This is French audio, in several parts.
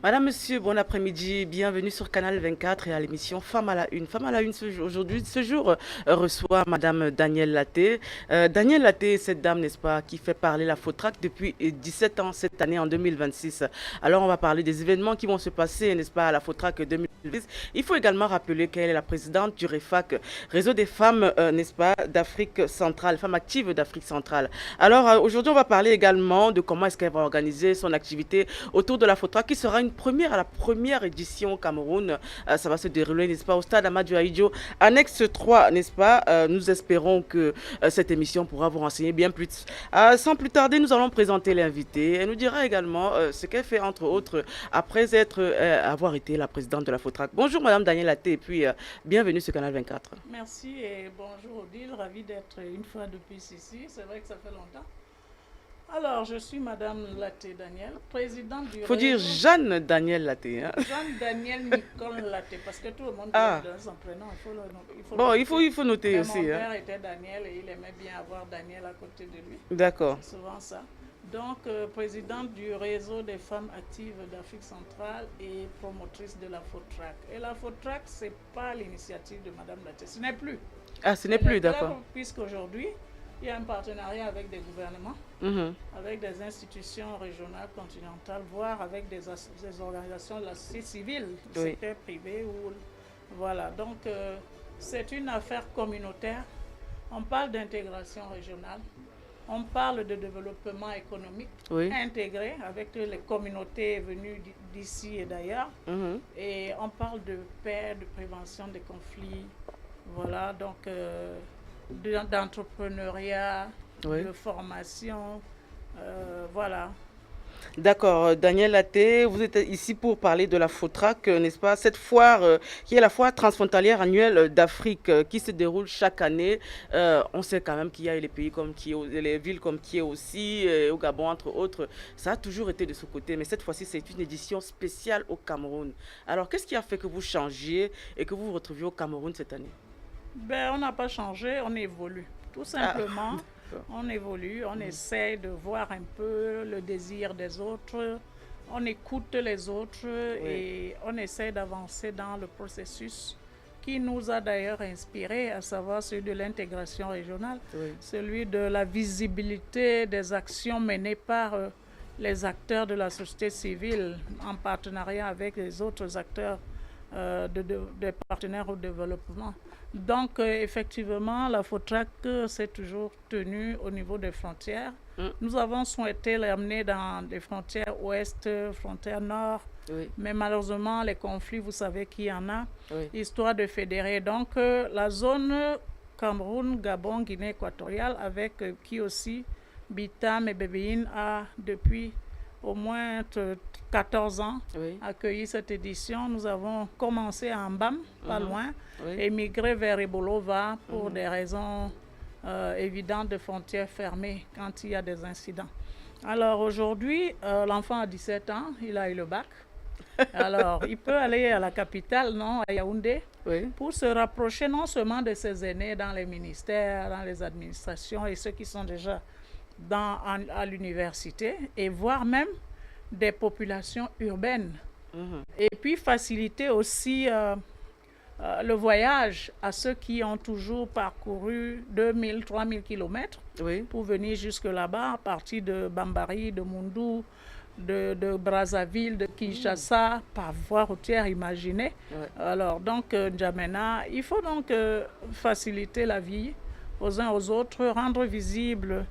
Madame, Monsieur, bon après-midi, bienvenue sur Canal 24 et à l'émission Femme à la Une. Femme à la Une, aujourd'hui, ce jour, reçoit Madame Danielle Laté. Danielle Laté, cette dame, n'est-ce pas, qui fait parler la Fautrac depuis 17 ans cette année en 2026. Alors, on va parler des événements qui vont se passer, n'est-ce pas, à la Fautrac 2026. Il faut également rappeler qu'elle est la présidente du REFAC, Réseau des femmes, n'est-ce pas, d'Afrique centrale, femmes actives d'Afrique centrale. Alors, aujourd'hui, on va parler également de comment est-ce qu'elle va organiser son activité autour de la Fautrac, qui sera une première à la première édition au Cameroun. Ça va se dérouler, n'est-ce pas, au stade Amadou Ahidjo, annexe 3, n'est-ce pas. Nous espérons que cette émission pourra vous renseigner bien plus. Sans plus tarder, nous allons présenter l'invité. Elle nous dira également ce qu'elle fait, entre autres, après avoir été la présidente de la Fautrac. Bonjour, Madame Danielle Laté, et puis bienvenue sur Canal 24. Merci et bonjour Odile, ravie d'être une fois de plus ici. C'est vrai que ça fait longtemps. Alors, je suis Madame Laté Daniel, présidente du Faut dire Jeanne Danielle Laté. Hein? Jeanne Daniel Nicole Laté, parce que tout le monde donne son prénom. Il faut noter mais aussi. Mon père était Daniel et il aimait bien avoir Daniel à côté de lui. D'accord. C'est souvent ça. Donc, présidente du réseau des femmes actives d'Afrique centrale et promotrice de la Fautrac. Et la Fautrac, ce n'est pas l'initiative de Madame Laté. Ce n'est plus. Ah, ce n'est plus, d'accord. Puisqu'aujourd'hui, il y a un partenariat avec des gouvernements, avec des institutions régionales, continentales, voire avec des organisations de la société civile, du secteur privé. Voilà, donc c'est une affaire communautaire. On parle d'intégration régionale, on parle de développement économique intégré avec les communautés venues d'ici et d'ailleurs. Et on parle de paix, de prévention des conflits. Voilà, donc d'entrepreneuriat, de formation, voilà. D'accord, Danielle Laté, vous êtes ici pour parler de la Fautrac, n'est-ce pas? Cette foire qui est la foire transfrontalière annuelle d'Afrique qui se déroule chaque année. On sait quand même qu'il y a les pays comme les villes comme Kié aussi, au Gabon entre autres. Ça a toujours été de ce côté, mais cette fois-ci c'est une édition spéciale au Cameroun. Alors qu'est-ce qui a fait que vous changiez et que vous vous retrouviez au Cameroun cette année? Ben, on n'a pas changé, on évolue. Tout simplement, on évolue, on essaie de voir un peu le désir des autres, on écoute les autres et on essaie d'avancer dans le processus qui nous a d'ailleurs inspiré, à savoir celui de l'intégration régionale, celui de la visibilité des actions menées par les acteurs de la société civile en partenariat avec les autres acteurs des partenaires au développement. Donc, effectivement, la Fautrac s'est toujours tenue au niveau des frontières. Nous avons souhaité l'amener dans les frontières ouest, frontières nord, mais malheureusement, les conflits, vous savez qu'il y en a, histoire de fédérer. Donc, la zone Cameroun, Gabon, Guinée équatoriale, avec qui aussi Bitam et Bébéine a depuis au moins 14 ans accueilli cette édition. Nous avons commencé à Mbam, pas loin, et migré vers Ebolova pour des raisons évidentes de frontières fermées quand il y a des incidents. Alors aujourd'hui, l'enfant a 17 ans, il a eu le bac. Alors, il peut aller à la capitale, non, à Yaoundé, pour se rapprocher non seulement de ses aînés dans les ministères, dans les administrations et ceux qui sont déjà à l'université et voir même des populations urbaines. Et puis faciliter aussi le voyage à ceux qui ont toujours parcouru 2000, 3000 kilomètres pour venir jusque là-bas, à partir de Bambari, de Moundou, de Brazzaville, de Kinshasa, par voie routière, imaginez. Alors, donc, N'Djamena, il faut donc faciliter la vie aux uns aux autres, rendre visible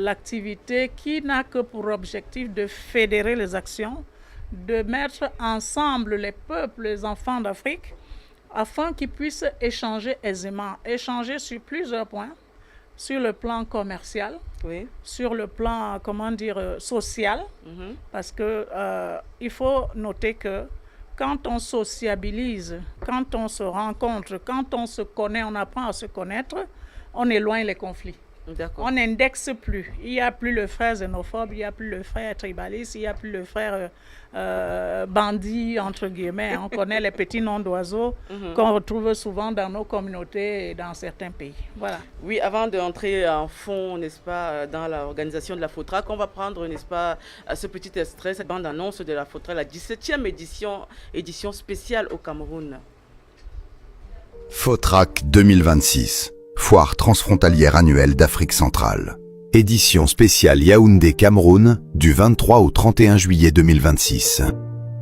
l'activité qui n'a que pour objectif de fédérer les actions, de mettre ensemble les peuples, les enfants d'Afrique, afin qu'ils puissent échanger aisément, échanger sur plusieurs points, sur le plan commercial, sur le plan, comment dire, social, parce que il faut noter que quand on sociabilise, quand on se rencontre, quand on se connaît, on apprend à se connaître, on éloigne les conflits. D'accord. On n'indexe plus. Il n'y a plus le frère xénophobe, il n'y a plus le frère tribaliste, il n'y a plus le frère bandit, entre guillemets. On connaît les petits noms d'oiseaux qu'on retrouve souvent dans nos communautés et dans certains pays. Voilà. Oui, avant d'entrer en fond, n'est-ce pas, dans l'organisation de la FOTRAC, on va prendre, n'est-ce pas, ce petit extrait, cette bande-annonce de la FOTRAC, la 17e édition spéciale au Cameroun. FOTRAC 2026, foire transfrontalière annuelle d'Afrique centrale. Édition spéciale Yaoundé-Cameroun, du 23 au 31 juillet 2026.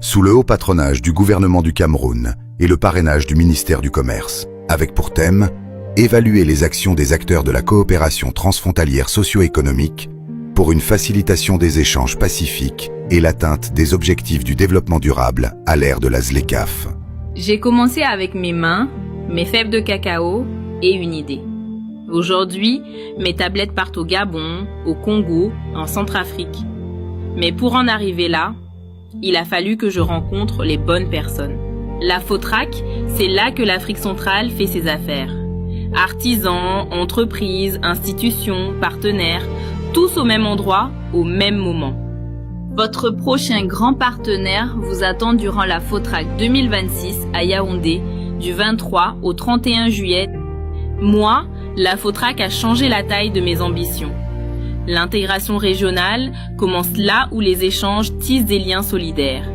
Sous le haut patronage du gouvernement du Cameroun et le parrainage du ministère du Commerce, avec pour thème évaluer les actions des acteurs de la coopération transfrontalière socio-économique pour une facilitation des échanges pacifiques et l'atteinte des objectifs du développement durable à l'ère de la ZLECAf. J'ai commencé avec mes mains, mes fèves de cacao et une idée. Aujourd'hui, mes tablettes partent au Gabon, au Congo, en Centrafrique. Mais pour en arriver là, il a fallu que je rencontre les bonnes personnes. La FOTRAC, c'est là que l'Afrique centrale fait ses affaires. Artisans, entreprises, institutions, partenaires, tous au même endroit, au même moment. Votre prochain grand partenaire vous attend durant la FOTRAC 2026 à Yaoundé, du 23 au 31 juillet. Moi, la FOTRAC a changé la taille de mes ambitions. L'intégration régionale commence là où les échanges tissent des liens solidaires.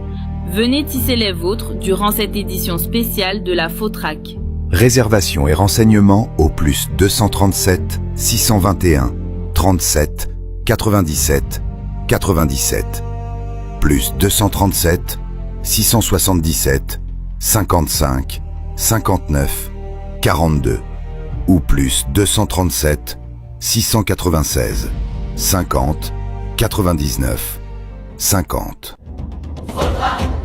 Venez tisser les vôtres durant cette édition spéciale de la FOTRAC. Réservation et renseignements au plus 237 621 37 97 97. Plus 237 677 55 59 42 ou plus 237 696 50 99 50.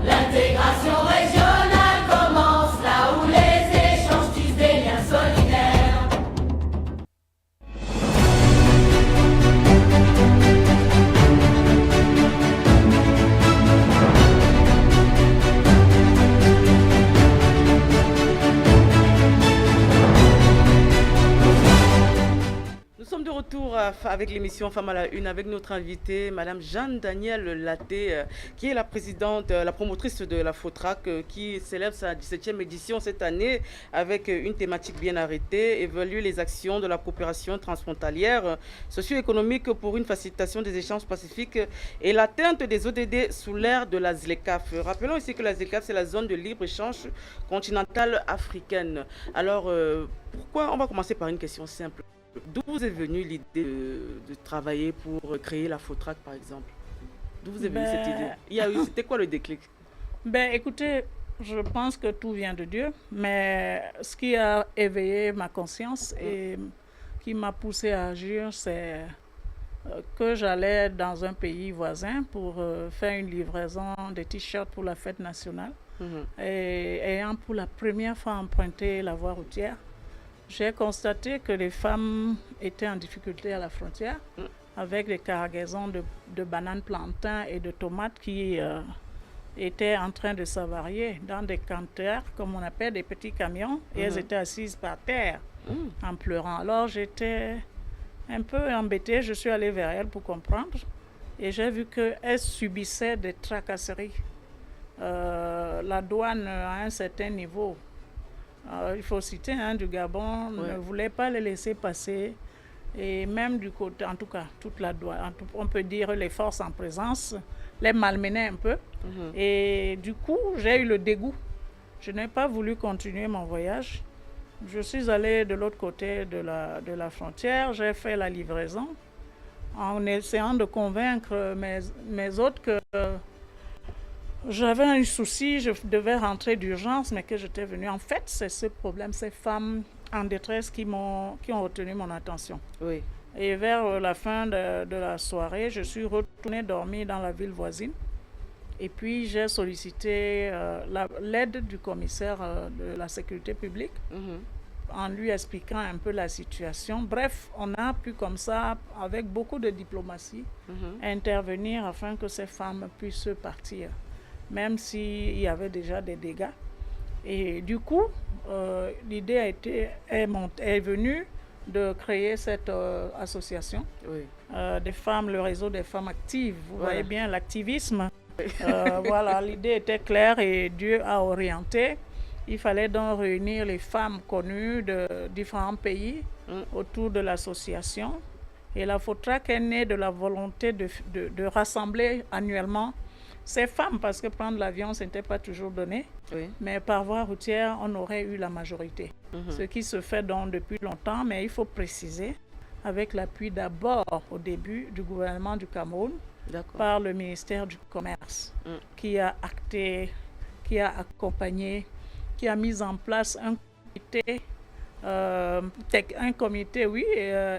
L'intégration régionale commence là où les échanges tissent des liens solidaires. Nous sommes de retour avec l'émission Femmes à la Une avec notre invitée, Madame Jeanne-Danielle Laté, qui est la présidente, la promotrice de la FOTRAC, qui célèbre sa 17e édition cette année avec une thématique bien arrêtée, évaluer les actions de la coopération transfrontalière socio-économique pour une facilitation des échanges pacifiques et l'atteinte des ODD sous l'ère de la ZLECAf. Rappelons ici que la ZLECAf, c'est la zone de libre-échange continentale africaine. Alors, pourquoi on va commencer par une question simple. D'où vous est venue l'idée de travailler pour créer la FOTRAC, par exemple? D'où vous est venue cette idée? C'était quoi le déclic? Écoutez, je pense que tout vient de Dieu, mais ce qui a éveillé ma conscience et qui m'a poussé à agir, c'est que j'allais dans un pays voisin pour faire une livraison de t-shirts pour la fête nationale. Et ayant pour la première fois emprunté la voie routière, j'ai constaté que les femmes étaient en difficulté à la frontière avec les cargaisons de bananes plantains et de tomates qui étaient en train de s'avarier dans des canteurs, comme on appelle des petits camions, et elles étaient assises par terre en pleurant. Alors j'étais un peu embêtée, je suis allée vers elles pour comprendre et j'ai vu qu'elles subissaient des tracasseries. La douane à un certain niveau, il faut citer, du Gabon, ne voulait pas les laisser passer. Et même du côté, en tout cas, toute la douane, on peut dire les forces en présence, les malmenaient un peu. Et du coup, j'ai eu le dégoût. Je n'ai pas voulu continuer mon voyage. Je suis allée de l'autre côté de la frontière, j'ai fait la livraison en essayant de convaincre mes hôtes que j'avais un souci, je devais rentrer d'urgence, mais que j'étais venue. En fait, c'est ce problème, ces femmes en détresse qui ont retenu mon attention. Oui. Et vers la fin de la soirée, je suis retournée dormir dans la ville voisine. Et puis, j'ai sollicité l'aide du commissaire de la sécurité publique en lui expliquant un peu la situation. Bref, on a pu comme ça, avec beaucoup de diplomatie, intervenir afin que ces femmes puissent partir, même s'il y avait déjà des dégâts. Et du coup, l'idée est venue de créer cette association des femmes, le réseau des femmes actives. Vous voyez bien l'activisme. Voilà, l'idée était claire et Dieu a orienté. Il fallait donc réunir les femmes connues de différents pays autour de l'association. Et la FOTRAC est née de la volonté de rassembler annuellement ces femmes, parce que prendre l'avion, ce n'était pas toujours donné. Mais par voie routière, on aurait eu la majorité. Ce qui se fait donc depuis longtemps, mais il faut préciser, avec l'appui d'abord au début du gouvernement du Cameroun, par le ministère du Commerce, qui a acté, qui a accompagné, qui a mis en place un comité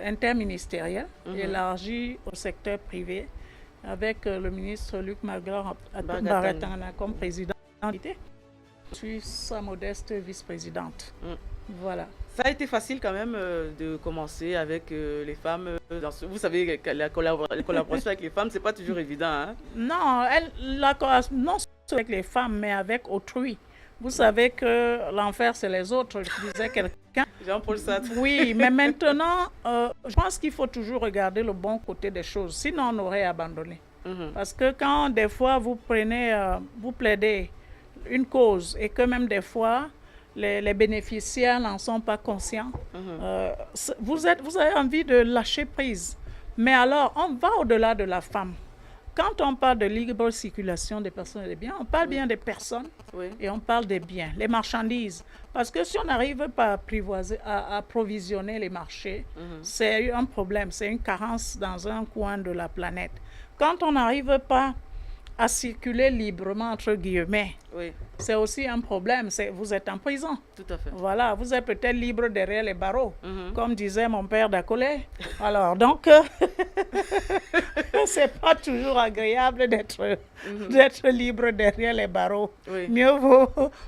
interministériel élargi au secteur privé, avec le ministre Luc Baratana comme président. Je suis sa modeste vice-présidente. Voilà. Ça a été facile quand même de commencer avec les femmes. Vous savez que la collaboration avec les femmes, c'est pas toujours évident. Hein? Non, non seulement avec les femmes, mais avec autrui. Vous savez que l'enfer, c'est les autres, disait quelqu'un. Jean-Paul Sartre. Oui, mais maintenant, je pense qu'il faut toujours regarder le bon côté des choses. Sinon, on aurait abandonné. Parce que quand, des fois, vous plaidez une cause et que même des fois, les bénéficiaires n'en sont pas conscients, vous avez envie de lâcher prise. Mais alors, on va au-delà de la femme. Quand on parle de libre circulation des personnes et des biens, on parle bien des personnes et on parle des biens, les marchandises. Parce que si on n'arrive pas à approvisionner les marchés, c'est un problème, c'est une carence dans un coin de la planète. Quand on n'arrive pas à circuler librement, entre guillemets, c'est aussi un problème. Vous êtes en prison. Tout à fait. Voilà, vous êtes peut-être libre derrière les barreaux, comme disait mon père d'Acolé. Alors, donc, c'est pas toujours agréable d'être libre derrière les barreaux. Mieux vaut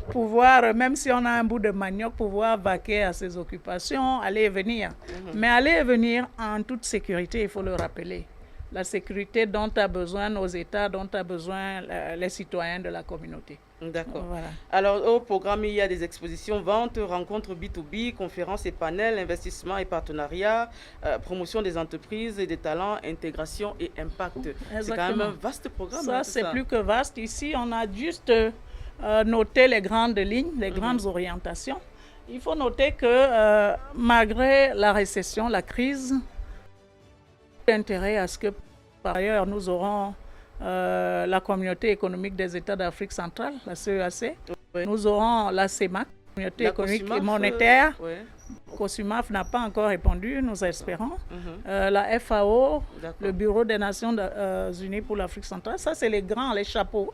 pouvoir, même si on a un bout de manioc, pouvoir vaquer à ses occupations, aller et venir. Mais aller et venir en toute sécurité, il faut le rappeler. La sécurité dont a besoin nos États, dont a besoin les citoyens de la communauté. D'accord. Voilà. Alors, au programme, il y a des expositions, ventes, rencontres B2B, conférences et panels, investissements et partenariats, promotion des entreprises et des talents, intégration et impact. C'est quand même un vaste programme. Ça, c'est plus que vaste. Ici, on a juste noté les grandes lignes, les grandes orientations. Il faut noter que malgré la récession, la crise, intérêt à ce que, par ailleurs, nous aurons la communauté économique des États d'Afrique centrale, la CEAC. Nous aurons la CEMAC, communauté économique et monétaire. COSUMAF n'a pas encore répondu, nous espérons. La FAO, le Bureau des Nations Unies pour l'Afrique centrale, ça c'est les grands, les chapeaux,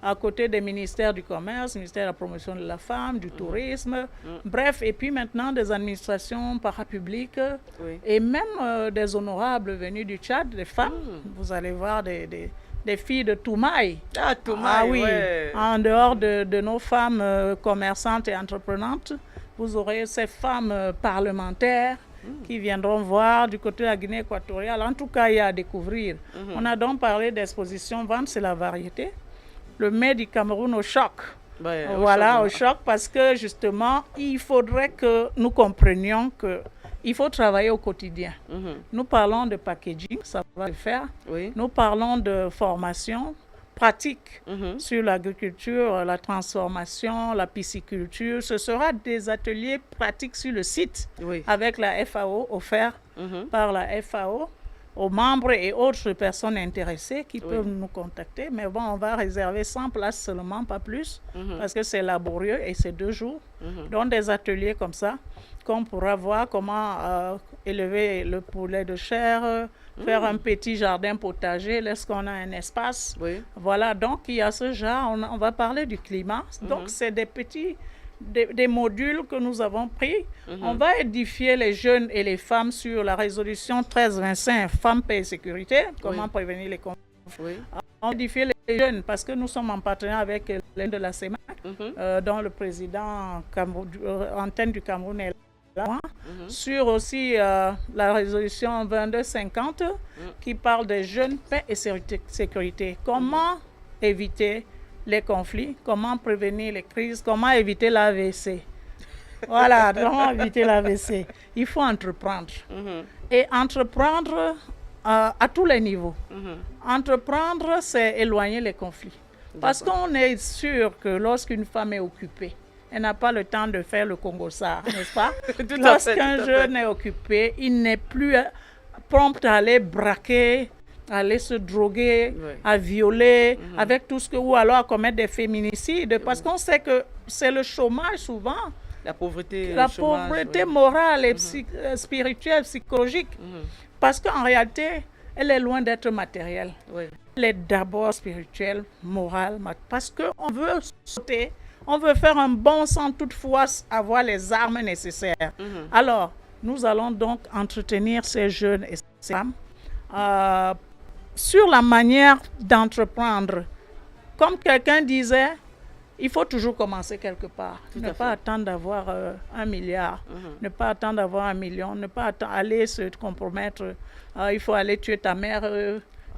à côté des ministères du Commerce, ministère de la Promotion de la Femme, du Tourisme, bref, et puis maintenant des administrations parapubliques et même des honorables venus du Tchad, des femmes. Vous allez voir des filles de Toumaï. Ah, Toumaï, oui. En dehors de nos femmes commerçantes et entreprenantes, vous aurez ces femmes parlementaires qui viendront voir du côté de la Guinée équatoriale. En tout cas, il y a à découvrir. On a donc parlé d'exposition vente, c'est la variété. Le mets du Cameroun au choc. Au choc, parce que justement, il faudrait que nous comprenions que il faut travailler au quotidien. Nous parlons de packaging, ça va le faire. Nous parlons de formation pratique sur l'agriculture, la transformation, la pisciculture. Ce sera des ateliers pratiques sur le site avec la FAO, offerts par la FAO aux membres et autres personnes intéressées qui peuvent nous contacter. Mais bon, on va réserver 100 places seulement, pas plus, parce que c'est laborieux et c'est 2 jours. Donc des ateliers comme ça, qu'on pourra voir comment élever le poulet de chair, faire un petit jardin potager lorsqu'on a un espace. Voilà, donc il y a ce genre, on va parler du climat. Donc c'est des modules que nous avons pris. On va édifier les jeunes et les femmes sur la résolution 1325, Femmes, Paix et Sécurité, comment prévenir les conflits. On va édifier les jeunes parce que nous sommes en partenariat avec l'un de la CEMAC, dont le président antenne du Cameroun est là. Sur aussi la résolution 2250 qui parle des jeunes, paix et sécurité. Comment éviter les conflits, comment prévenir les crises, comment éviter l'AVC. Voilà, comment éviter l'AVC? Il faut entreprendre. Et entreprendre à tous les niveaux. Entreprendre, c'est éloigner les conflits. Parce qu'on est sûr que lorsqu'une femme est occupée, elle n'a pas le temps de faire le Congo-Sar, n'est-ce pas? Lorsqu'un jeune est occupé, il n'est plus prompt à aller braquer, à aller se droguer, à violer, avec tout ce que, ou alors à commettre des féminicides, parce qu'on sait que c'est le chômage souvent. La pauvreté, pauvreté morale et spirituelle, psychologique. Parce qu'en réalité, elle est loin d'être matérielle. Elle est d'abord spirituelle, morale, parce qu'on veut sauter, on veut faire un bond sans toutefois avoir les armes nécessaires. Alors, nous allons donc entretenir ces jeunes et ces femmes sur la manière d'entreprendre. Comme quelqu'un disait, il faut toujours commencer quelque part. Ne pas attendre d'avoir 1 milliard, ne pas attendre d'avoir 1 million, ne pas aller se compromettre. Il faut aller tuer ta mère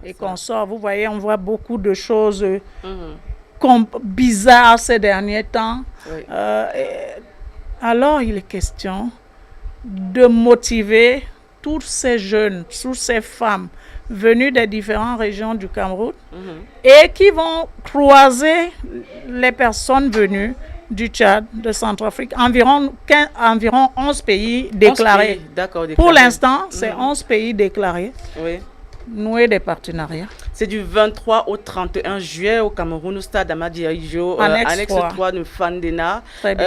et consorts. Vous voyez, on voit beaucoup de choses bizarres ces derniers temps. Alors, il est question de motiver tous ces jeunes, toutes ces femmes venus des différentes régions du Cameroun et qui vont croiser les personnes venues du Tchad, de Centrafrique, environ 11 pays déclarés. Pour l'instant, c'est 11 pays déclarés. Nouer des partenariats. C'est du 23 au 31 juillet au Cameroun, au stade Amadi Aïjo, annexe 3 de Fandena.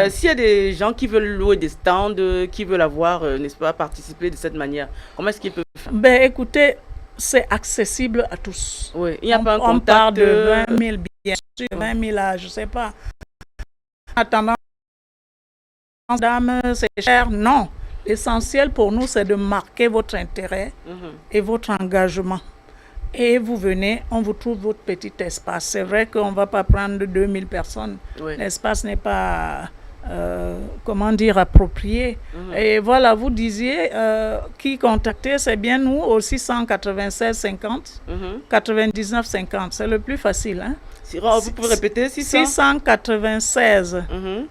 S'il y a des gens qui veulent louer des stands, qui veulent avoir, n'est-ce pas, participer de cette manière, comment est-ce qu'ils peuvent faire? Ben, écoutez, c'est accessible à tous. Il n'y a pas un contact. On parle de 20 000 billets, 20 000 je ne sais pas. En attendant, c'est cher, non. L'essentiel pour nous, c'est de marquer votre intérêt et votre engagement. Et vous venez, on vous trouve votre petit espace. C'est vrai qu'on ne va pas prendre 2000 personnes. L'espace n'est pas, approprié. Et voilà, vous disiez, qui contacter, c'est bien nous au 696 50, 99 50. C'est le plus facile. Hein? Vous pouvez répéter 696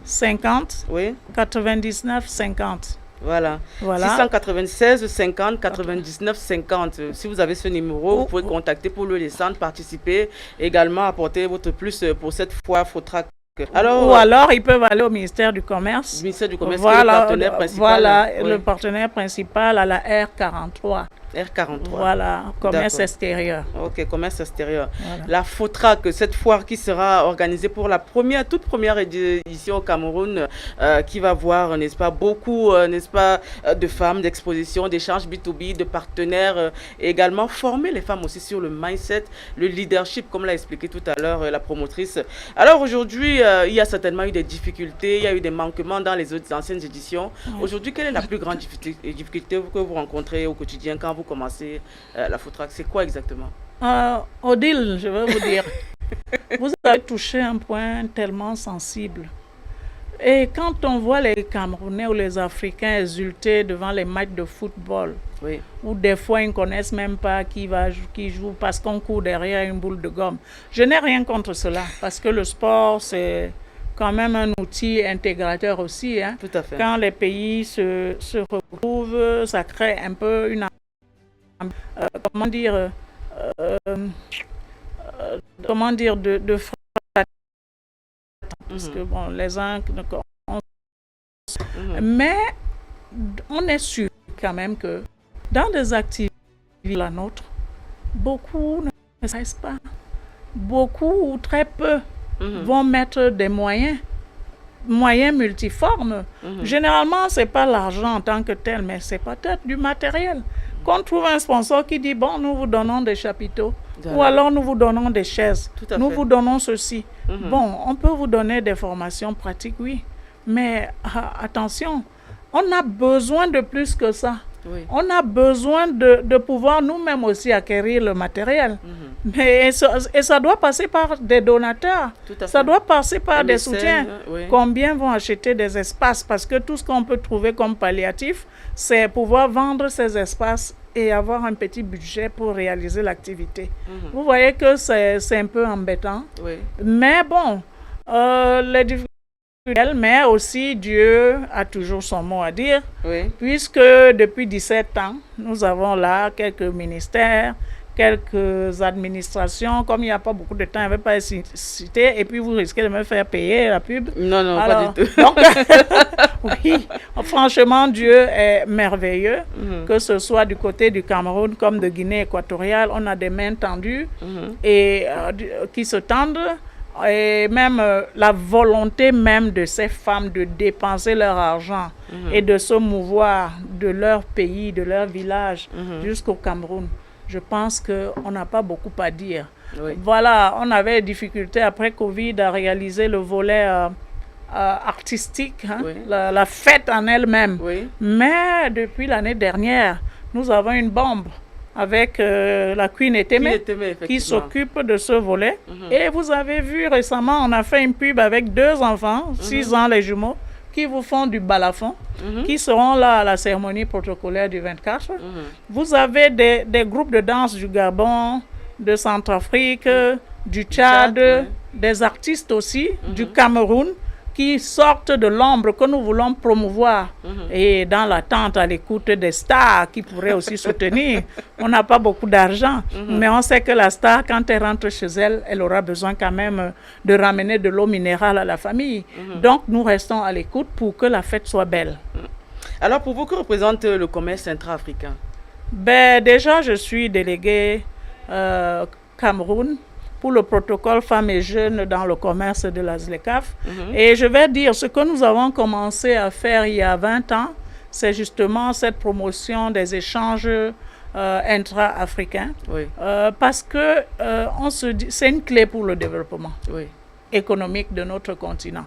50, 99 50. Voilà. 696 50 99 50. Si vous avez ce numéro, vous pouvez contacter pour le descendre, participer, également apporter votre plus pour cette fois Fotrac. Ou alors ils peuvent aller au ministère du Commerce. Le ministère du Commerce, qui est le partenaire principal. Voilà, le partenaire principal à la R43. R43. Voilà, commerce extérieur. Ok, commerce extérieur. La Fotrac, cette foire qui sera organisée pour la toute première édition au Cameroun, qui va voir, n'est-ce pas, beaucoup, n'est-ce pas, de femmes, d'expositions, d'échanges B2B, de partenaires, et également former les femmes aussi sur le mindset, le leadership, comme l'a expliqué tout à l'heure la promotrice. Alors aujourd'hui, il y a certainement eu des difficultés, il y a eu des manquements dans les autres anciennes éditions. Aujourd'hui, quelle est la plus grande difficulté que vous rencontrez au quotidien quand vous commencez la Fotrac? C'est quoi exactement? Odile, je veux vous dire, vous avez touché un point tellement sensible. Et quand on voit les Camerounais ou les Africains exulter devant les matchs de football, où des fois ils ne connaissent même pas qui joue parce qu'on court derrière une boule de gomme. Je n'ai rien contre cela, parce que le sport, c'est quand même un outil intégrateur aussi. Hein. Tout à fait. Quand les pays se retrouvent, ça crée un peu une... de parce que bon, les uns mais on est sûr quand même que dans des activités la nôtre, beaucoup ne savent pas, beaucoup ou très peu vont mettre des moyens multiformes. Généralement, c'est pas l'argent en tant que tel, mais c'est peut-être du matériel. Qu'on trouve un sponsor qui dit, bon, nous vous donnons des chapiteaux, ou alors nous vous donnons des chaises, nous vous donnons ceci. Bon, on peut vous donner des formations pratiques, oui, mais attention, on a besoin de plus que ça. On a besoin de pouvoir nous-mêmes aussi acquérir le matériel. Mais, et ça doit passer par des donateurs, ça doit passer par des soutiens. Combien vont acheter des espaces? Parce que tout ce qu'on peut trouver comme palliatif, c'est pouvoir vendre ces espaces et avoir un petit budget pour réaliser l'activité. Vous voyez que c'est un peu embêtant. Mais bon, les difficultés mais aussi Dieu a toujours son mot à dire, Oui. puisque depuis 17 ans, nous avons là quelques ministères, quelques administrations. Comme il n'y a pas beaucoup de temps, je ne vais pas les citer, et puis vous risquez de me faire payer la pub. Non, non, Alors, pas du tout. donc, oui, franchement, Dieu est merveilleux, que ce soit du côté du Cameroun comme de Guinée équatoriale, on a des mains tendues et qui se tendent. Et même la volonté même de ces femmes de dépenser leur argent et de se mouvoir de leur pays, de leur village jusqu'au Cameroun. Je pense qu'on n'a pas beaucoup à dire. Oui. Voilà, on avait des difficultés après Covid à réaliser le volet artistique, hein, Oui. la fête en elle-même. Oui. Mais depuis l'année dernière, nous avons une bombe avec la Queen Eteme qui s'occupe de ce volet. Et vous avez vu récemment, on a fait une pub avec 2 enfants, 6 ans les jumeaux, qui vous font du balafon, qui seront là à la cérémonie protocolaire du 24. Vous avez des groupes de danse du Gabon, de Centrafrique, du Tchad, ouais. des artistes aussi du Cameroun qui sortent de l'ombre que nous voulons promouvoir. Et dans l'attente, à l'écoute des stars qui pourraient aussi soutenir. On n'a pas beaucoup d'argent, mais on sait que la star, quand elle rentre chez elle, elle aura besoin quand même de ramener de l'eau minérale à la famille. Donc, nous restons à l'écoute pour que la fête soit belle. Alors, pour vous, que représente le commerce centrafricain? Ben, déjà, je suis déléguée Cameroun pour le protocole femmes et jeunes dans le commerce de la ZLECAf. Et je vais dire, ce que nous avons commencé à faire il y a 20 ans, c'est justement cette promotion des échanges intra-africains. Oui. Parce que on se dit, c'est une clé pour le développement Oui. économique de notre continent.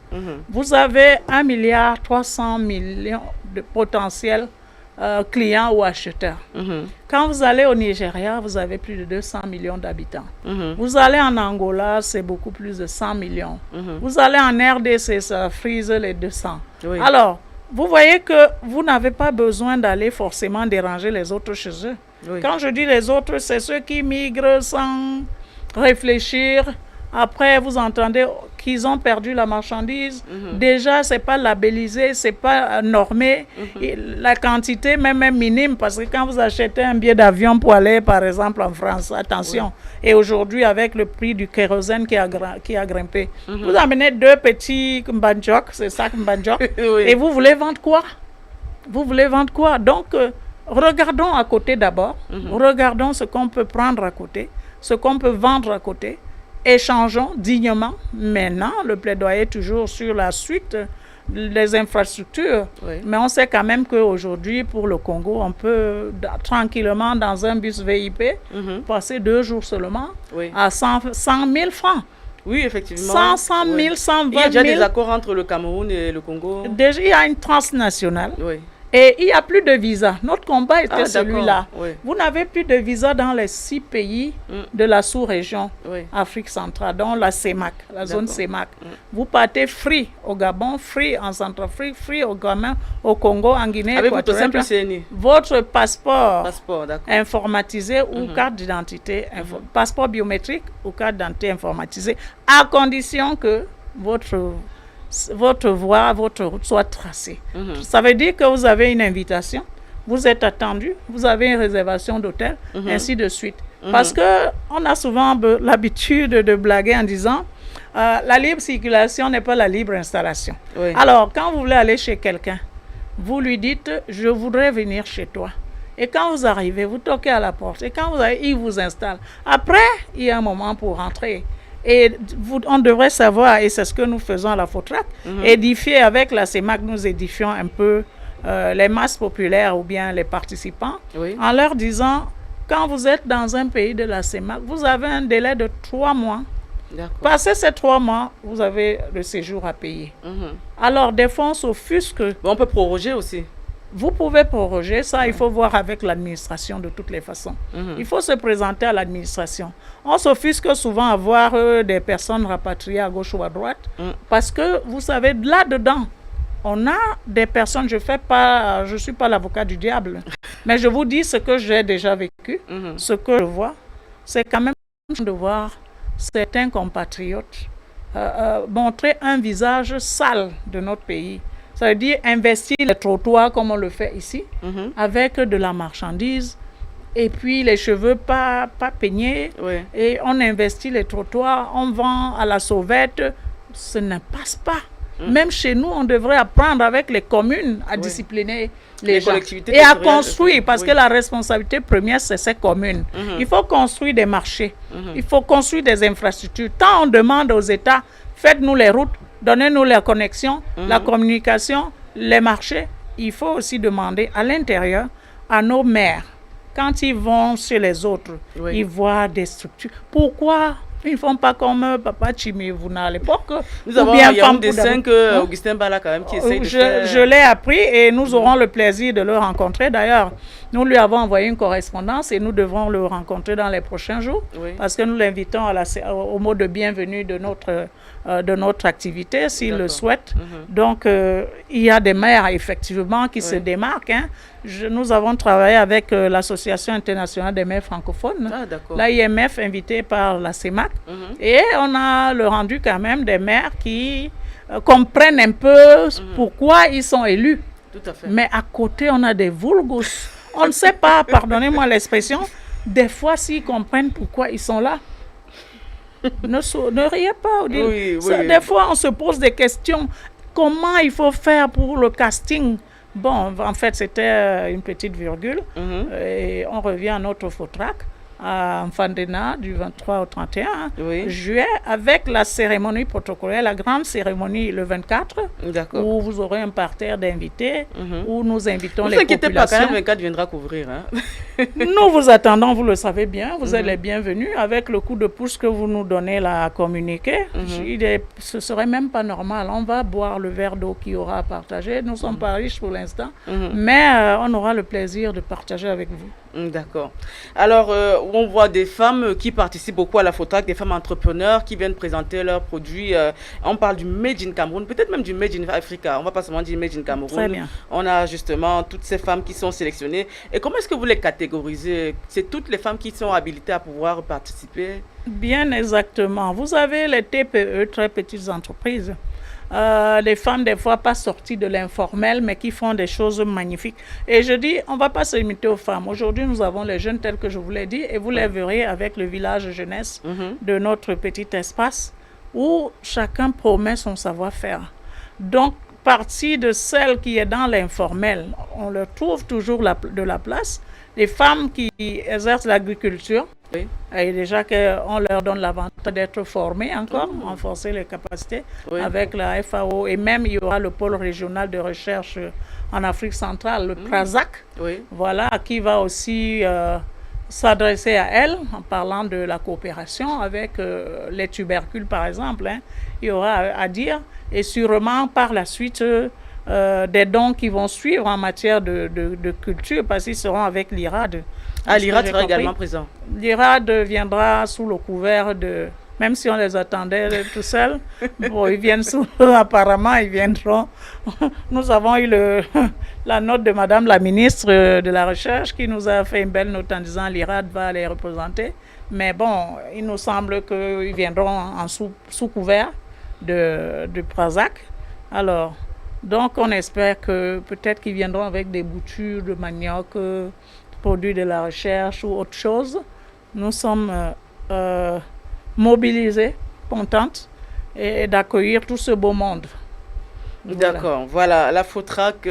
Vous avez 1,3 milliard de potentiels clients ou acheteurs. Quand vous allez au Nigeria, vous avez plus de 200 millions d'habitants. Vous allez en Angola, c'est beaucoup plus de 100 millions. Vous allez en RDC, ça frise les 200. Oui. Alors, vous voyez que vous n'avez pas besoin d'aller forcément déranger les autres chez eux. Oui. Quand je dis les autres, c'est ceux qui migrent sans réfléchir. Après, vous entendez qu'ils ont perdu la marchandise. Déjà, ce n'est pas labellisé, ce n'est pas normé. Et la quantité même est minime parce que quand vous achetez un billet d'avion pour aller, par exemple, en France, attention. Et aujourd'hui, avec le prix du kérosène qui a grimpé, vous amenez 2 petits mbandjok, c'est ça, mbandjok, Oui. et vous voulez vendre quoi? Vous voulez vendre quoi? Donc, regardons à côté d'abord. Regardons ce qu'on peut prendre à côté, ce qu'on peut vendre à côté. Échangeons dignement. Maintenant, le plaidoyer est toujours sur la suite des infrastructures. Oui. Mais on sait quand même qu'aujourd'hui, pour le Congo, on peut tranquillement, dans un bus VIP, passer 2 jours seulement Oui. à 100 000 francs. Oui, effectivement. 100 000, Oui. 120 000. Il y a déjà des accords entre le Cameroun et le Congo. Déjà, il y a une transnationale. Oui. Et il n'y a plus de visa. Notre combat était Ah, celui-là. d'accord. Oui. Vous n'avez plus de visa dans les 6 pays de la sous-région Oui. Afrique centrale, dont la CEMAC, la zone D'accord. CEMAC. Vous partez free au Gabon, free en Centrafrique, free au Gabon, au Congo, en Guinée Avec votre équatoriale. simple CNI. Votre passeport Passeport, d'accord. informatisé ou carte d'identité, passeport biométrique ou carte d'identité informatisée, à condition que votre voie, votre route soit tracée. Ça veut dire que vous avez une invitation, vous êtes attendu, vous avez une réservation d'hôtel, ainsi de suite. Parce qu'on a souvent l'habitude de blaguer en disant la libre circulation n'est pas la libre installation. Oui. Alors, quand vous voulez aller chez quelqu'un, vous lui dites « je voudrais venir chez toi ». Et quand vous arrivez, vous toquez à la porte. Et quand vous arrivez, il vous installe. Après, il y a un moment pour rentrer. Et on devrait savoir, et c'est ce que nous faisons à la FOTRAC, édifier avec la CEMAC, nous édifions un peu les masses populaires ou bien les participants, Oui. en leur disant, quand vous êtes dans un pays de la CEMAC, vous avez un délai de 3 mois. D'accord. Passé ces 3 mois, vous avez le séjour à payer. Alors, des fois, on s'offusque. Bon, on peut proroger aussi. Vous pouvez proroger ça, il faut voir avec l'administration de toutes les façons. Il faut se présenter à l'administration. On s'offusque souvent à voir des personnes rapatriées à gauche ou à droite parce que, vous savez, là-dedans, on a des personnes, je ne suis pas l'avocat du diable, mais je vous dis ce que j'ai déjà vécu, ce que je vois, c'est quand même de voir certains compatriotes montrer un visage sale de notre pays. Ça veut dire investir les trottoirs comme on le fait ici, avec de la marchandise, et puis les cheveux pas peignés, et on investit les trottoirs, on vend à la sauvette, ça ne passe pas. Même chez nous, on devrait apprendre avec les communes à discipliner les gens et à construire, parce que la responsabilité première, c'est ces communes. Il faut construire des marchés, il faut construire des infrastructures. Tant on demande aux États, faites-nous les routes, donnez-nous les connexions, la communication, les marchés, il faut aussi demander à l'intérieur, à nos maires, quand ils vont chez les autres, ils voient des structures. Pourquoi ils ne font pas comme Papa Chimivuna à l'époque? Nous avons un dessin que Augustin Bala quand même qui essaie de faire. Je l'ai appris et nous aurons le plaisir de le rencontrer. D'ailleurs, nous lui avons envoyé une correspondance et nous devrons le rencontrer dans les prochains jours parce que nous l'invitons au mot de bienvenue de notre activité, s'il le souhaite. Donc, il y a des maires, effectivement, qui se démarquent. Nous avons travaillé avec l'Association internationale des maires francophones, l'AIMF invité par la CEMAC, et on a le rendu quand même des maires qui comprennent un peu pourquoi ils sont élus. Tout à fait. Mais à côté, on a des vulgus. On ne sait pas, pardonnez-moi l'expression, des fois s'ils comprennent pourquoi ils sont là. Ne riez pas. Des fois, on se pose des questions. Comment il faut faire pour le casting? Bon, en fait, c'était une petite virgule. Et on revient à notre Fotrac, à Mfandena, du 23 au 31 juillet, avec la cérémonie protocolaire, la grande cérémonie le 24, où vous aurez un parterre d'invités, où nous invitons les populations. Ne vous inquiétez pas, quand même, 24 viendra couvrir. Nous vous attendons, vous le savez bien, vous êtes les bienvenus. Avec le coup de pouce que vous nous donnez là à communiquer, ce serait même pas normal. On va boire le verre d'eau qu'il y aura à partager. Nous ne sommes pas riches pour l'instant, mais on aura le plaisir de partager avec vous. D'accord. Alors, on voit des femmes qui participent beaucoup à la Fotrac, des femmes entrepreneurs qui viennent présenter leurs produits. On parle du Made in Cameroun, peut-être même du Made in Africa. On ne va pas seulement dire Made in Cameroun. Très bien. On a justement toutes ces femmes qui sont sélectionnées. Et comment est-ce que vous les catégorisez? C'est toutes les femmes qui sont habilitées à pouvoir participer? Bien exactement. Vous avez les TPE, très petites entreprises. Les femmes, des fois, pas sorties de l'informel, mais qui font des choses magnifiques. Et je dis, on ne va pas se limiter aux femmes. Aujourd'hui, nous avons les jeunes tels que je vous l'ai dit, et vous les verrez avec le village jeunesse de notre petit espace, où chacun promet son savoir-faire. Donc, partie de celle qui est dans l'informel, on leur trouve toujours de la place. Les femmes qui exercent l'agriculture, et déjà qu'on leur donne l'avantage d'être formées encore, renforcer les capacités avec la FAO. Et même, il y aura le pôle régional de recherche en Afrique centrale, le PRAZAC, voilà, qui va aussi s'adresser à elle en parlant de la coopération avec les tubercules, par exemple. Il y aura à dire. Et sûrement, par la suite, des dons qui vont suivre en matière de culture, parce qu'ils seront avec l'IRAD. Ah, l'IRAD sera également présent. L'IRAD viendra sous le couvert de... Même si on les attendait tout seuls, bon, ils viennent apparemment, ils viendront. Nous avons eu la note de Madame la ministre de la Recherche qui nous a fait une belle note en disant l'IRAD va les représenter. Mais bon, il nous semble qu'ils viendront en sous couvert de Prazac. Alors, donc on espère que peut-être qu'ils viendront avec des boutures de manioc, produits de la recherche ou autre chose. Nous sommes mobilisés, contentes et d'accueillir tout ce beau monde. D'accord, voilà, la Fotrac,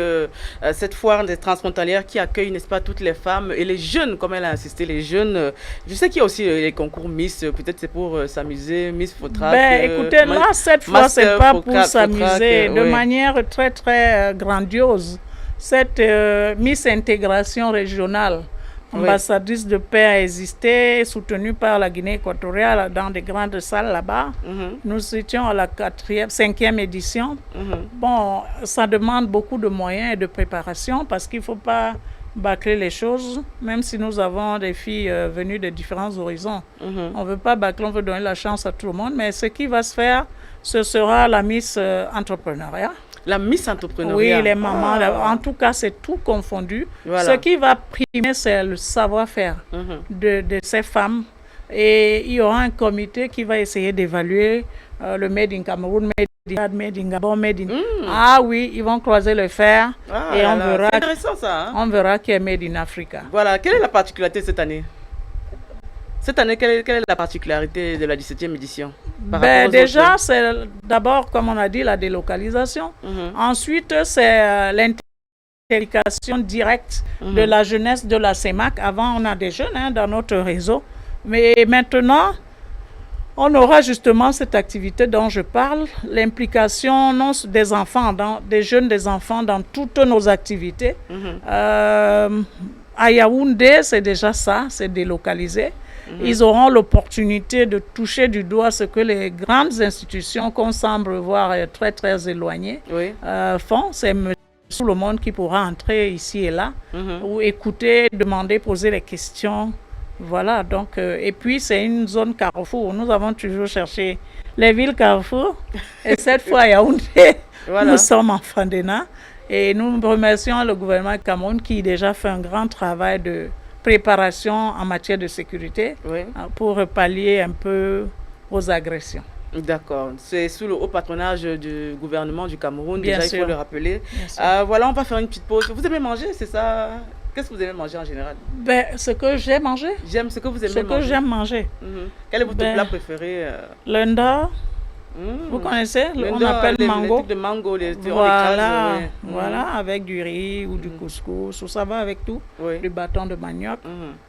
cette foire des transfrontalières qui accueille, n'est-ce pas, toutes les femmes et les jeunes, comme elle a insisté, les jeunes. Je sais qu'il y a aussi les concours Miss, peut-être c'est pour s'amuser, Miss Fotrac. Écoutez, là, cette fois, c'est pas pour s'amuser, de manière très, très grandiose. Cette Miss Intégration régionale, ambassadrice de paix a existé, soutenue par la Guinée équatoriale dans des grandes salles là-bas. Nous étions à la 5e édition. Bon, ça demande beaucoup de moyens et de préparation parce qu'il ne faut pas bâcler les choses, même si nous avons des filles venues de différents horizons. On ne veut pas bâcler, on veut donner la chance à tout le monde, mais ce qui va se faire, ce sera la Miss Entrepreneuriat. La Miss Entrepreneuriat. Oui, les mamans. En tout cas, c'est tout confondu. Voilà. Ce qui va primer, c'est le savoir-faire de ces femmes. Et il y aura un comité qui va essayer d'évaluer le Made in Cameroun, Made in Gabon, Made in... Ah oui, ils vont croiser le fer et on verra. C'est intéressant ça. Hein? On verra qui est Made in Africa. Voilà, quelle est la particularité cette année? Cette année, quelle est la particularité de la 17e édition déjà, c'est d'abord, comme on a dit, la délocalisation. Ensuite, c'est l'implication directe de la jeunesse de la CEMAC. Avant, on a des jeunes dans notre réseau. Mais maintenant, on aura justement cette activité dont je parle, l'implication des enfants, des jeunes, des enfants dans toutes nos activités. À Yaoundé, c'est déjà ça, c'est délocalisé. Ils auront l'opportunité de toucher du doigt ce que les grandes institutions qu'on semble voir très très éloignées font. C'est tout le monde qui pourra entrer ici et là, ou écouter, demander, poser les questions. Voilà, donc, et puis c'est une zone carrefour. Nous avons toujours cherché les villes carrefour. Et cette fois, à Yaoundé, nous sommes en Fandena. Et nous remercions le gouvernement du Cameroun qui déjà fait un grand travail de préparation en matière de sécurité pour pallier un peu aux agressions. D'accord. C'est sous le haut patronage du gouvernement du Cameroun, Bien déjà sûr. il faut le rappeler. Voilà, on va faire une petite pause. Vous aimez manger, c'est ça? Qu'est-ce que vous aimez manger en général? Ce que j'ai mangé. J'aime ce que vous aimez manger. Ce que j'aime manger. Quel est votre plat préféré? L'unda. Vous connaissez? On appelle mango. Les types de mango, Voilà, voilà, avec du riz ou du couscous, ça va avec tout, du bâton de manioc.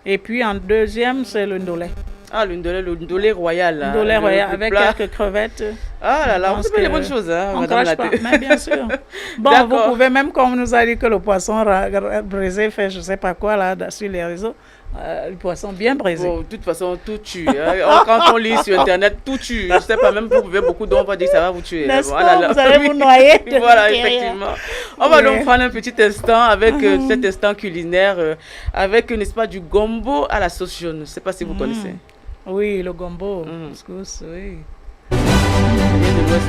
Et puis en deuxième, c'est le ndolé. Ah, le ndolé royal. Le ndolé royal, avec quelques crevettes. Ah là là, vous faites les bonnes choses, hein, Madame Laté. Mais bien sûr. Bon, vous pouvez, même comme on nous a dit que le poisson braisé fait je sais pas quoi là sur les réseaux, le poisson bien braisé. Bon, de toute façon, tout tue. Hein. Quand on lit sur Internet, tout tue. Je sais pas, même vous pouvez beaucoup d'eau, on va dire que ça va vous tuer. N'est-ce pas, vous allez vous noyer. Voilà, effectivement. On va donc prendre un petit instant avec cet instant culinaire, avec, n'est-ce pas, du gombo à la sauce jaune. Je ne sais pas si vous connaissez. Oui, le gombo, couscous, oui. Ça vient de l'Ouest.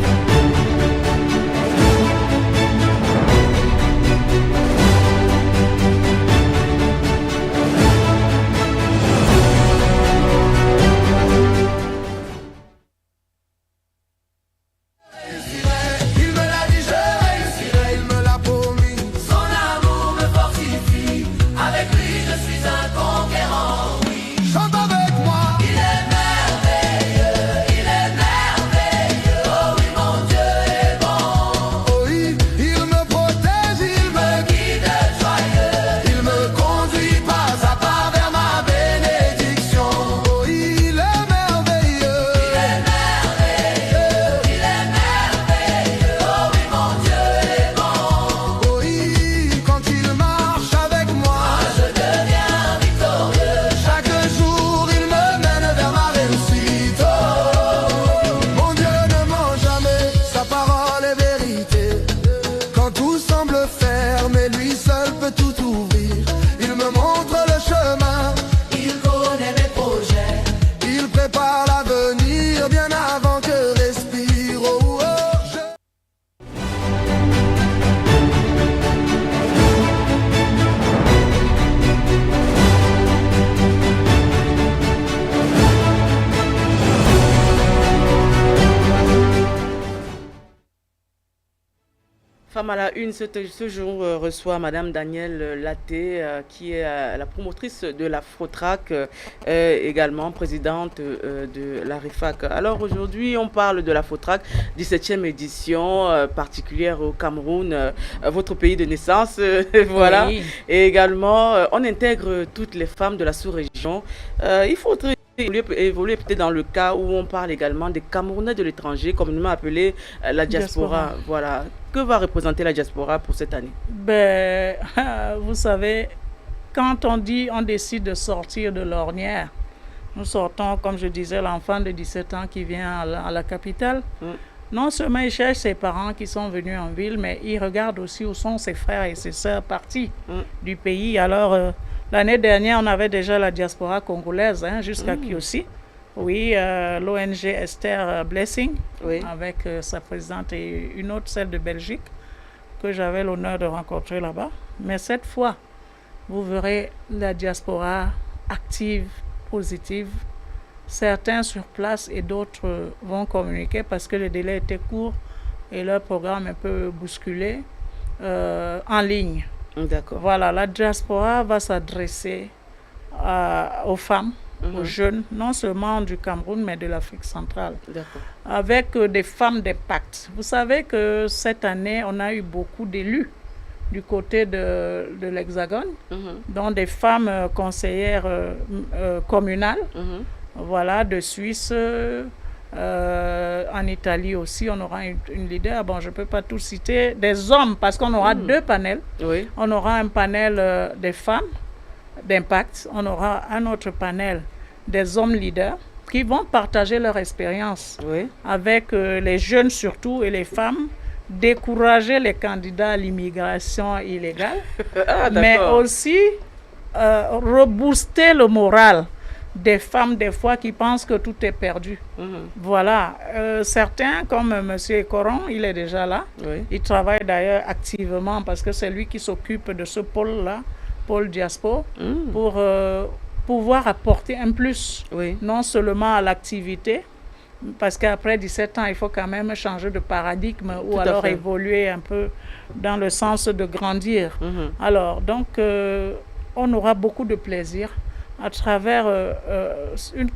Femme à la une, ce jour reçoit Madame Danielle Laté, qui est la promotrice de la FOTRAC, également présidente de la RIFAC. Alors aujourd'hui, on parle de la FOTRAC, 17e édition, particulière au Cameroun, votre pays de naissance, voilà. Oui. Et également, on intègre toutes les femmes de la sous-région. Il faudrait évoluer peut-être dans le cas où on parle également des Camerounais de l'étranger, communément appelé la diaspora. Voilà. Que va représenter la diaspora pour cette année? Vous savez, quand on décide de sortir de l'ornière, nous sortons, comme je disais, l'enfant de 17 ans qui vient à la capitale. Non seulement il cherche ses parents qui sont venus en ville, mais il regarde aussi où sont ses frères et ses sœurs partis du pays. Alors, l'année dernière, on avait déjà la diaspora congolaise jusqu'à Kiossi. Oui, l'ONG Esther Blessing, avec sa présidente et une autre, celle de Belgique, que j'avais l'honneur de rencontrer là-bas. Mais cette fois, vous verrez la diaspora active, positive, certains sur place et d'autres vont communiquer parce que le délai était court et leur programme est un peu bousculé en ligne. D'accord. Voilà, la diaspora va s'adresser aux femmes, aux jeunes, non seulement du Cameroun, mais de l'Afrique centrale, avec des femmes d'impact. Vous savez que cette année, on a eu beaucoup d'élus du côté de l'Hexagone, dont des femmes conseillères communales, voilà, de Suisse. En Italie aussi, on aura une leader. Bon, je ne peux pas tout citer. Des hommes, parce qu'on aura deux panels. Oui. On aura un panel des femmes d'impact. On aura un autre panel des hommes leaders qui vont partager leur expérience avec les jeunes surtout et les femmes, décourager les candidats à l'immigration illégale, mais aussi rebooster le moral des femmes, des fois, qui pensent que tout est perdu. Voilà. Certains, comme M. Coron, il est déjà là. Il travaille d'ailleurs activement parce que c'est lui qui s'occupe de ce pôle-là, pôle diaspora, pour pouvoir apporter un plus, non seulement à l'activité, parce qu'après 17 ans, il faut quand même changer de paradigme ou alors évoluer un peu dans le sens de grandir. Alors, donc, on aura beaucoup de plaisir à travers une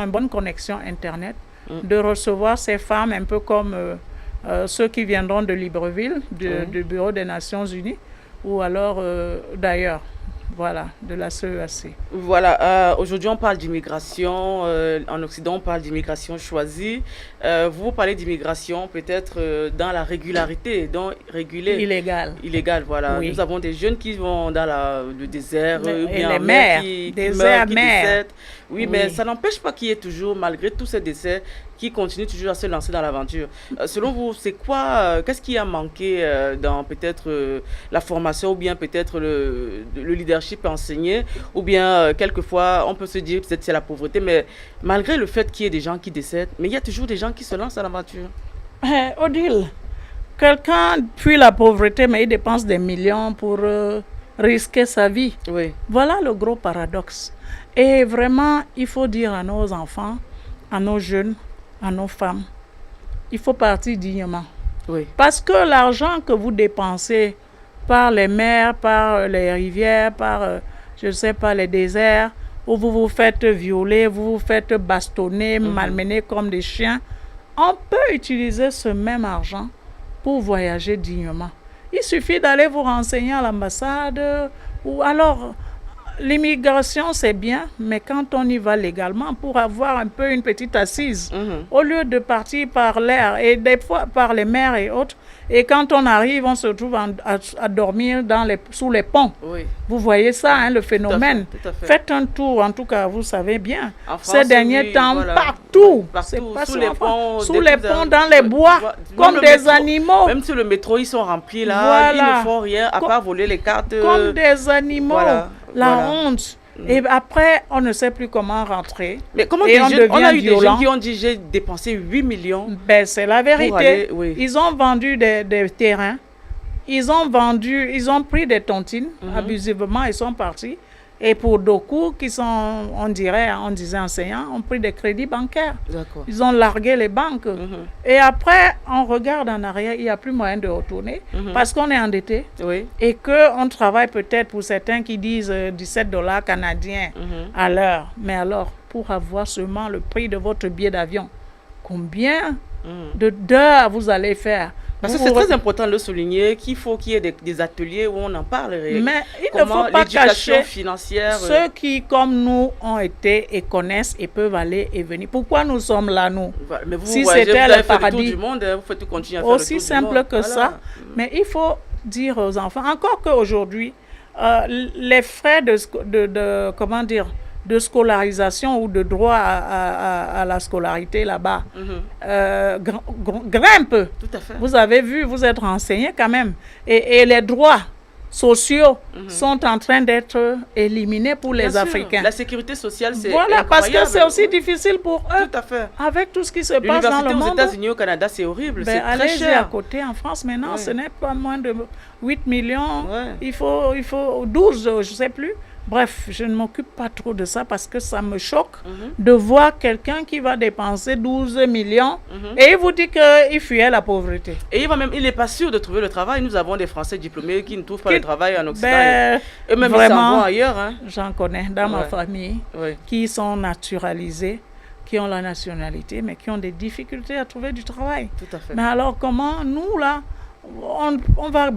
bonne connexion Internet, de recevoir ces femmes un peu comme ceux qui viendront de Libreville, du Bureau des Nations Unies, ou alors d'ailleurs. Voilà, de la CEAC. Voilà, aujourd'hui on parle d'immigration, en Occident on parle d'immigration choisie. Vous parlez d'immigration peut-être dans la régularité, donc régulée. Illégale, voilà. Oui. Nous avons des jeunes qui vont dans le désert, ou bien les mers, qui décèdent. Oui, mais ça n'empêche pas qu'il y ait toujours, malgré tous ces décès, qui continuent toujours à se lancer dans l'aventure. Selon vous, c'est quoi, qu'est-ce qui a manqué dans peut-être la formation ou bien peut-être le leadership enseigné, ou bien quelquefois on peut se dire peut-être c'est la pauvreté, mais malgré le fait qu'il y ait des gens qui décèdent, mais il y a toujours des gens qui se lancent dans l'aventure. Odile, quelqu'un fuit la pauvreté mais il dépense des millions pour risquer sa vie. Oui. Voilà le gros paradoxe. Et vraiment, il faut dire à nos enfants, à nos jeunes, à nos femmes, il faut partir dignement. Oui. Parce que l'argent que vous dépensez par les mers, par les rivières, par, je ne sais pas, les déserts, où vous vous faites violer, vous vous faites bastonner, malmener comme des chiens, on peut utiliser ce même argent pour voyager dignement. Il suffit d'aller vous renseigner à l'ambassade ou alors... L'immigration, c'est bien, mais quand on y va légalement pour avoir un peu une petite assise, au lieu de partir par l'air et des fois par les mers et autres, et quand on arrive, on se trouve à dormir sous les ponts. Oui. Vous voyez ça, hein, le phénomène. Tout à fait. Faites un tour, en tout cas, vous savez bien. En France, ces derniers temps, voilà. Partout. C'est pas sous les ponts, dans les bois, comme des métro, animaux. Même sur le métro, ils sont remplis là, voilà. Ils ne font rien à part voler les cartes. Comme des animaux. Voilà. Honte. Et après, on ne sait plus comment rentrer. Mais comment on a eu des jeunes qui ont dit j'ai dépensé 8 millions. Ben, c'est la vérité. Ils ont vendu des terrains. Ils ont pris des tontines abusivement, ils sont partis. Et pour beaucoup qui sont, on disait enseignants, ont pris des crédits bancaires. Ils ont largué les banques. Et après, on regarde en arrière, il n'y a plus moyen de retourner parce qu'on est endetté et qu'on travaille peut-être pour certains qui disent 17 $ canadiens à l'heure. Mais alors, pour avoir seulement le prix de votre billet d'avion, combien d'heures vous allez faire? Parce que c'est très important de le souligner qu'il faut qu'il y ait des ateliers où on en parle. Mais il ne faut pas cacher financière. Ceux qui, comme nous, ont été et connaissent et peuvent aller et venir. Pourquoi nous sommes là, nous? Mais vous, si c'était le paradis du monde, vous faites continuer à faire aussi simple que ça. Mais il faut dire aux enfants, encore qu'aujourd'hui, les frais comment dire, de scolarisation ou de droit à la scolarité là-bas grimpe. Tout à fait. Vous avez vu, vous êtes renseigné quand même. Et les droits sociaux sont en train d'être éliminés pour les Africains. La sécurité sociale, c'est incroyable. Parce que c'est aussi difficile pour eux. Tout à fait. Avec tout ce qui se passe dans le monde. Aux États-Unis, au Canada, c'est horrible. C'est très cher. À côté, en France, maintenant, ce n'est pas moins de 8 millions. Il faut 12, je ne sais plus. Bref, je ne m'occupe pas trop de ça parce que ça me choque de voir quelqu'un qui va dépenser 12 millions et il vous dit qu'il fuyait la pauvreté. Et il n'est pas sûr de trouver le travail. Nous avons des Français diplômés qui ne trouvent pas le travail en Occident. Et même ils s'en vont ailleurs. Hein. J'en connais dans ma famille qui sont naturalisés, qui ont la nationalité, mais qui ont des difficultés à trouver du travail. Tout à fait. Mais alors comment nous, là, on va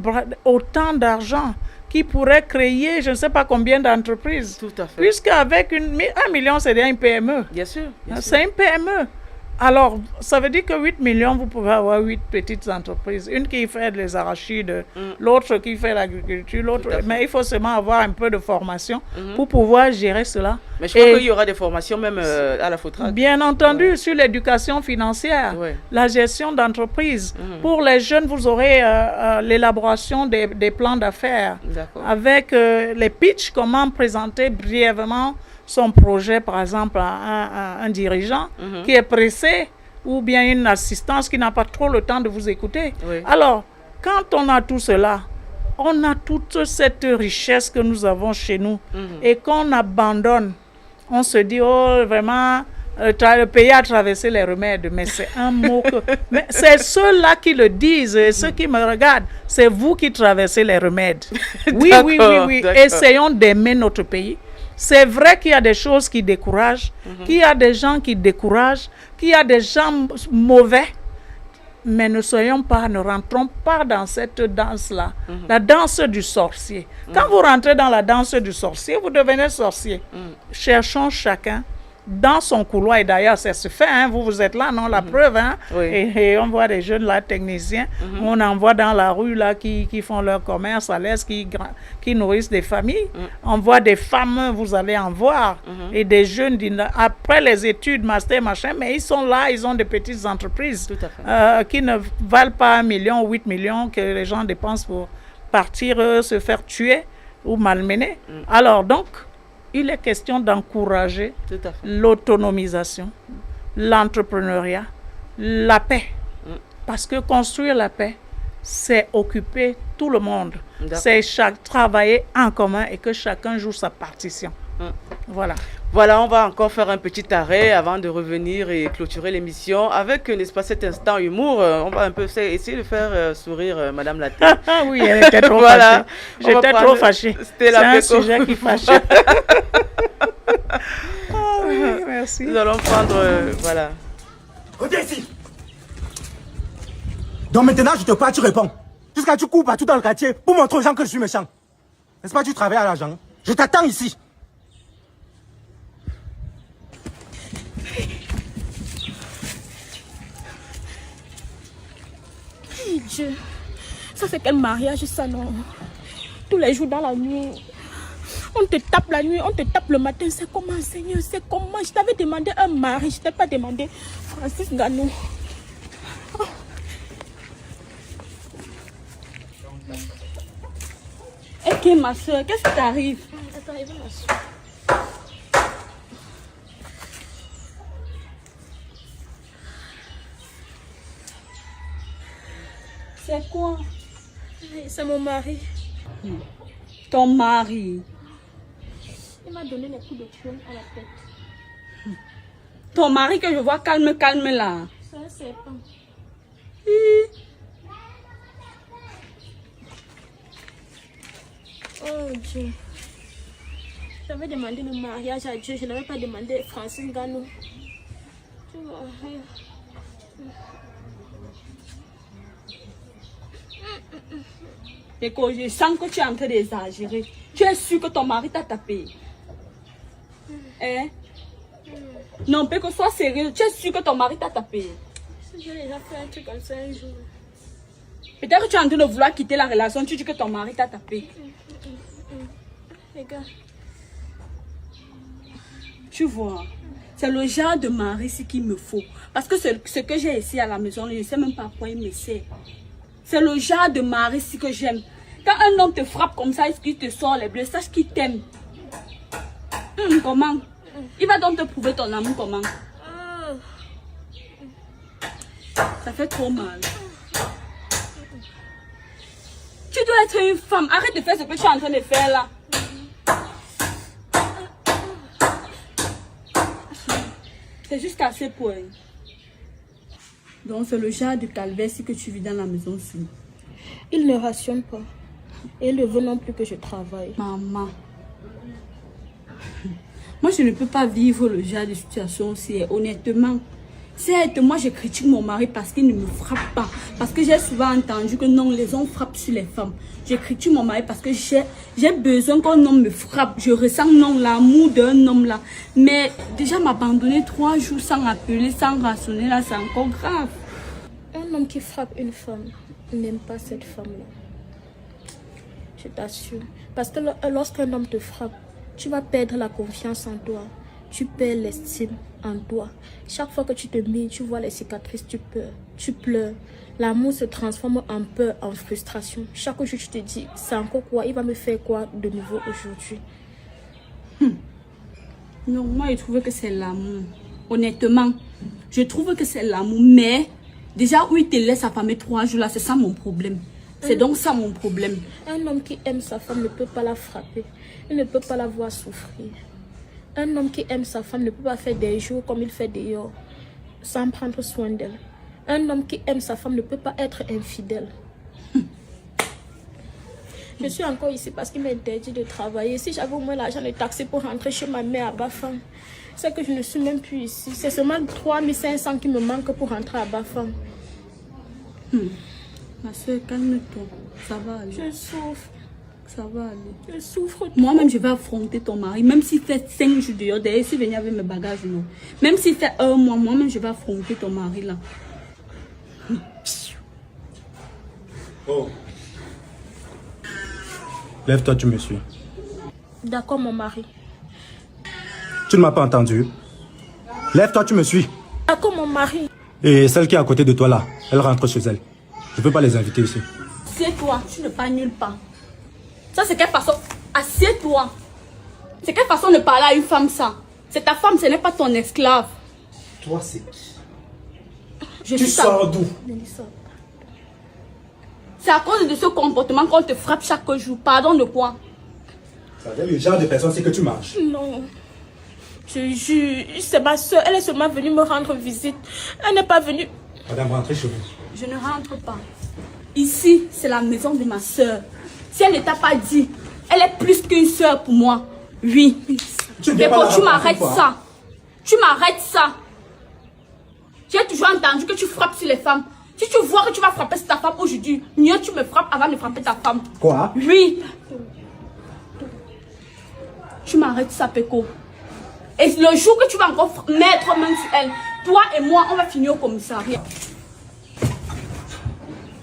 autant d'argent qui pourrait créer je ne sais pas combien d'entreprises. Tout à fait. Puisqu'avec 1 million, c'est déjà une PME. Bien sûr. C'est une PME. Alors, ça veut dire que 8 millions, vous pouvez avoir 8 petites entreprises. Une qui fait les arachides, l'autre qui fait l'agriculture, l'autre. Mais il faut seulement avoir un peu de formation pour pouvoir gérer cela. Mais je crois qu'il y aura des formations même à la FOTRAC. Bien entendu, sur l'éducation financière, la gestion d'entreprise. Pour les jeunes, vous aurez l'élaboration des plans d'affaires. Avec les pitchs, comment présenter brièvement son projet, par exemple, à un dirigeant qui est pressé ou bien une assistance qui n'a pas trop le temps de vous écouter. Alors, quand on a tout cela, on a toute cette richesse que nous avons chez nous et qu'on abandonne, on se dit, oh, vraiment, le pays a traversé les remèdes, mais c'est un mot que... Mais c'est ceux-là qui le disent, et ceux qui me regardent, c'est vous qui traversez les remèdes. Oui, oui, oui, oui. Essayons d'aimer notre pays. C'est vrai qu'il y a des choses qui découragent, qu'il y a des gens qui découragent, qu'il y a des gens mauvais, mais ne rentrons pas dans cette danse-là, la danse du sorcier. Quand vous rentrez dans la danse du sorcier, vous devenez sorcier. Cherchons chacun dans son couloir, et d'ailleurs ça se fait, hein, vous êtes là, non, la preuve, hein, et on voit des jeunes là, techniciens, on en voit dans la rue là, qui font leur commerce à l'aise, qui nourrissent des familles, on voit des femmes, vous allez en voir, et des jeunes, après les études, master, machin, mais ils sont là, ils ont des petites entreprises, qui ne valent pas 1 million, 8 millions, que les gens dépensent pour partir se faire tuer ou malmener. Alors donc, il est question d'encourager l'autonomisation, l'entrepreneuriat, la paix. Parce que construire la paix, c'est occuper tout le monde. C'est travailler en commun et que chacun joue sa partition. Voilà. Voilà, on va encore faire un petit arrêt avant de revenir et clôturer l'émission avec, n'est-ce pas, cet instant humour. On va un peu essayer de faire sourire Madame Laté. Oui, elle était trop fâchée. J'étais trop fâchée. C'est un sujet qui fâche. Oui, merci. Nous allons prendre, voilà. Reviens ici. Donc maintenant, je te parle, tu réponds. Jusqu'à tu cours partout dans le quartier pour montrer aux gens que je suis méchant. N'est-ce pas, tu travailles à l'argent? Je t'attends ici. Dieu, ça c'est quel mariage ça, non? Tous les jours dans la nuit, on te tape la nuit, on te tape le matin. C'est comment, Seigneur? C'est comment? Je t'avais demandé un mari, je t'ai pas demandé Francis Ngannou. Oh. Ok, ma soeur, qu'est-ce qui t'arrive? Attends, il va m'asseoir. C'est quoi? C'est mon mari. Ton mari? Il m'a donné les coups de poing à la tête. Ton mari que je vois calme là. C'est un serpent. Oh Dieu. J'avais demandé le mariage à Dieu, je n'avais pas demandé Francis Ngannou. Tu vois. Et que je sens que tu es en train d'exagérer. Tu es sûr que ton mari t'a tapé? Hein? Non, mais que sois sérieux. Tu es sûr que ton mari t'a tapé? J'ai déjà fait un truc comme ça un jour. Peut-être que tu es en train de vouloir quitter la relation. Tu dis que ton mari t'a tapé. Regarde. Tu vois, c'est le genre de mari qu'il me faut. Parce que ce que j'ai ici à la maison, je ne sais même pas quoi il me sert. C'est le genre de mari que j'aime. Quand un homme te frappe comme ça, est-ce qu'il te sort les bleus? Sache qu'il t'aime. Comment? Il va donc te prouver ton amour comment? Ça fait trop mal. Tu dois être une femme. Arrête de faire ce que tu es en train de faire là. C'est jusqu'à ce point. Donc c'est le genre de calvaire que tu vis dans la maison-ci. Il ne rationne pas. Et il ne veut non plus que je travaille. Maman. Moi, je ne peux pas vivre le genre de situation aussi, honnêtement. Certes, moi, je critique mon mari parce qu'il ne me frappe pas. Parce que j'ai souvent entendu que non, les hommes frappent sur les femmes. Je critique mon mari parce que j'ai besoin qu'un homme me frappe. Je ressens non l'amour d'un homme là. Mais déjà m'abandonner 3 jours sans appeler, sans rationner, là, c'est encore grave. Un homme qui frappe une femme n'aime pas cette femme-là. Je t'assure. Parce que lorsqu'un homme te frappe, tu vas perdre la confiance en toi. Tu perds l'estime en toi. Chaque fois que tu te mets, tu vois les cicatrices, tu pleures. L'amour se transforme en peur, en frustration. Chaque jour, tu te dis, c'est encore quoi? Il va me faire quoi de nouveau aujourd'hui? Non, moi, je trouve que c'est l'amour. Honnêtement, je trouve que c'est l'amour. Mais déjà, où il te laisse affamer 3 jours là, c'est ça mon problème. C'est donc ça mon problème. Un homme qui aime sa femme ne peut pas la frapper. Il ne peut pas la voir souffrir. Un homme qui aime sa femme ne peut pas faire des jours comme il fait dehors, sans prendre soin d'elle. Un homme qui aime sa femme ne peut pas être infidèle. Je suis encore ici parce qu'il m'interdit de travailler. Si j'avais au moins l'argent de taxi pour rentrer chez ma mère à Bafang, c'est que je ne suis même plus ici. C'est seulement 3500 qui me manque pour rentrer à Bafang. Ma soeur, calme-toi. Ça va aller. Je souffre. Ça va aller. Je souffre. Moi-même, je vais affronter ton mari. Même s'il fait 5 jours dehors, d'ailleurs, s'il venait avec mes bagages, non. Même s'il fait 1 mois, moi-même, je vais affronter ton mari là. Oh. Lève-toi, tu me suis. D'accord, mon mari. Tu ne m'as pas entendu. Lève-toi, tu me suis. D'accord, mon mari. Et celle qui est à côté de toi là, elle rentre chez elle. Je ne peux pas les inviter ici. Assieds-toi, tu ne parles nulle part. Ça, c'est quelle façon? Assieds-toi. C'est quelle façon de parler à une femme ça? C'est ta femme, ce n'est pas ton esclave. Toi, c'est qui? Je Tu suis sors d'où? Mélissa. C'est à cause de ce comportement qu'on te frappe chaque jour. Pardon de quoi? Ça veut dire le genre de personne, c'est que tu marches. Non. Je jure, c'est ma soeur. Elle est seulement venue me rendre visite. Elle n'est pas venue. Madame, rentrez chez vous. Je ne rentre pas. Ici, c'est la maison de ma soeur. Si elle ne t'a pas dit, elle est plus qu'une soeur pour moi. Oui. Mais quand tu m'arrêtes ça. Tu m'arrêtes ça. J'ai toujours entendu que tu frappes sur les femmes. Si tu vois que tu vas frapper sur ta femme aujourd'hui, mieux tu me frappes avant de frapper ta femme. Quoi? Oui. Tu m'arrêtes ça, Peko. Et le jour que tu vas encore mettre main sur elle, toi et moi, on va finir au commissariat.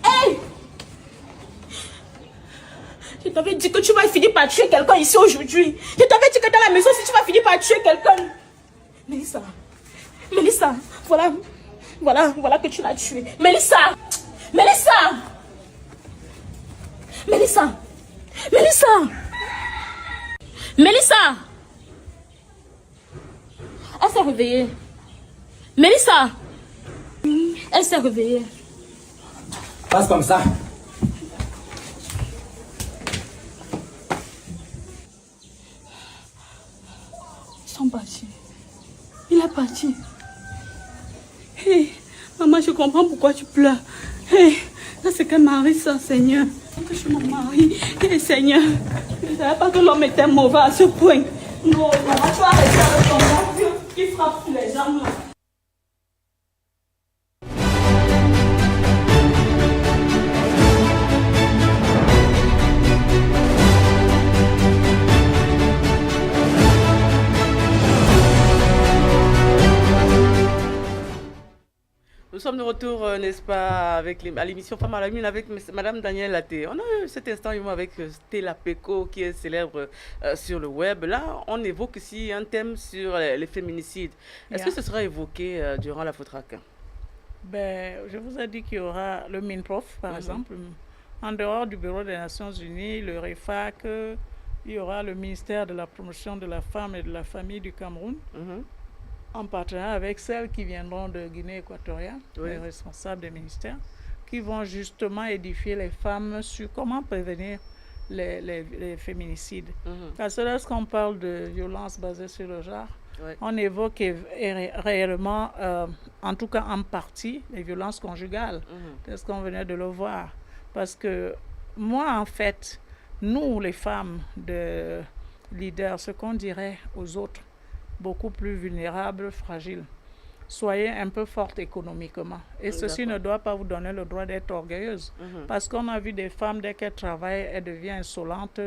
Hey! Je t'avais dit que tu vas finir par tuer quelqu'un ici aujourd'hui. Je t'avais dit que dans la maison, si tu vas finir par tuer quelqu'un. Mélissa. Mélissa. Voilà que tu l'as tué. Mélissa. Mélissa. Mélissa. Mélissa. Mélissa. Elle s'est réveillée. Mélissa. Elle s'est réveillée. Passe comme ça. Ils sont partis. Il est parti. Hey, maman, je comprends pourquoi tu pleures. Hey, là, c'est quel mari, ça, Seigneur. Que je suis mon mari. Hey, Seigneur. Je ne savais pas que l'homme était mauvais à ce point. Non, maman, tu vas rester avec ton mari qui frappe sur les gens, là. Nous sommes de retour, n'est-ce pas, à l'émission Femme à la Une avec Madame Danielle Laté. On a eu cet instant avec Stella Peko qui est célèbre sur le web. Là, on évoque ici un thème sur les féminicides. Est-ce que ce sera évoqué durant la FOTRAC? Ben, je vous ai dit qu'il y aura le MINPROF, par exemple. En dehors du Bureau des Nations Unies, le REFAC, il y aura le ministère de la Promotion de la Femme et de la Famille du Cameroun. En partenariat avec celles qui viendront de Guinée équatoriale, les responsables des ministères, qui vont justement édifier les femmes sur comment prévenir les féminicides. Parce que lorsqu'on parle de violence basée sur le genre, Oui. On évoque réellement, en tout cas en partie, les violences conjugales. Est-ce qu'on venait de le voir? Parce que moi, en fait, nous, les femmes de leaders, ce qu'on dirait aux autres, beaucoup plus vulnérables, fragiles, soyez un peu forte économiquement. Et ceci ne doit pas vous donner le droit d'être orgueilleuse. Parce qu'on a vu des femmes, dès qu'elles travaillent, elles deviennent insolentes,